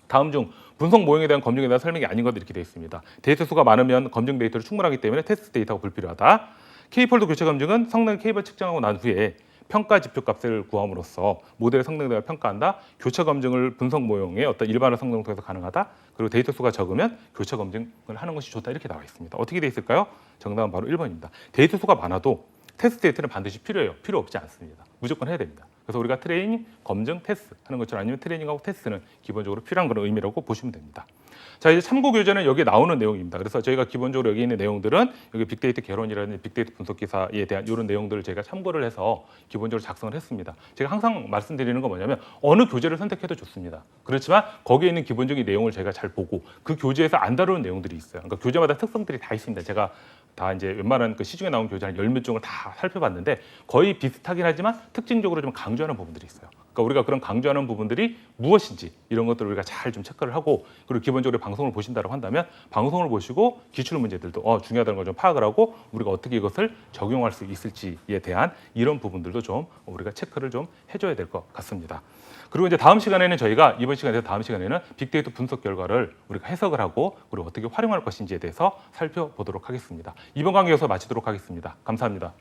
다음 중 분석 모형에 대한 검증에 대한 설명이 아닌 것들이 이렇게 되어 있습니다. 데이터 수가 많으면 검증 데이터를 충분하기 때문에 테스트 데이터가 불필요하다. K폴드 교체 검증은 성능 K번 측정하고 난 후에 평가 지표 값을 구함으로써 모델의 성능에 대해 평가한다. 교차 검증을 분석 모형의 어떤 일반화 성능을 통해서 가능하다. 그리고 데이터 수가 적으면 교차 검증을 하는 것이 좋다. 이렇게 나와 있습니다. 어떻게 돼 있을까요? 정답은 바로 1번입니다. 데이터 수가 많아도 테스트 데이터는 반드시 필요해요. 필요 없지 않습니다. 무조건 해야 됩니다. 그래서 우리가 트레이닝, 검증, 테스트 하는 것처럼 아니면 트레이닝하고 테스트는 기본적으로 필요한 그런 의미라고 보시면 됩니다. 자, 이제 참고 교재는 여기에 나오는 내용입니다. 그래서 저희가 기본적으로 여기 있는 내용들은 여기 빅데이터 개론이라는 빅데이터 분석 기사에 대한 이런 내용들을 제가 참고를 해서 기본적으로 작성을 했습니다. 제가 항상 말씀드리는 건 뭐냐면 어느 교재를 선택해도 좋습니다. 그렇지만 거기에 있는 기본적인 내용을 제가 잘 보고 그 교재에서 안 다루는 내용들이 있어요. 그러니까 교재마다 특성들이 다 있습니다. 제가 다 이제 웬만한 그 시중에 나온 교재 한 10몇 종을 다 살펴봤는데 거의 비슷하긴 하지만 특징적으로 좀 강조하는 부분들이 있어요. 그러니까 우리가 그런 강조하는 부분들이 무엇인지 이런 것들을 우리가 잘 좀 체크를 하고 그리고 기본적으로 방송을 보신다고 한다면 방송을 보시고 기출 문제들도 중요하다는 걸 좀 파악을 하고 우리가 어떻게 이것을 적용할 수 있을지에 대한 이런 부분들도 좀 우리가 체크를 좀 해줘야 될 것 같습니다. 그리고 이제 다음 시간에는 저희가 이번 시간에서 다음 시간에는 빅데이터 분석 결과를 우리가 해석을 하고 그리고 어떻게 활용할 것인지에 대해서 살펴보도록 하겠습니다. 이번 강의 여기서 마치도록 하겠습니다. 감사합니다.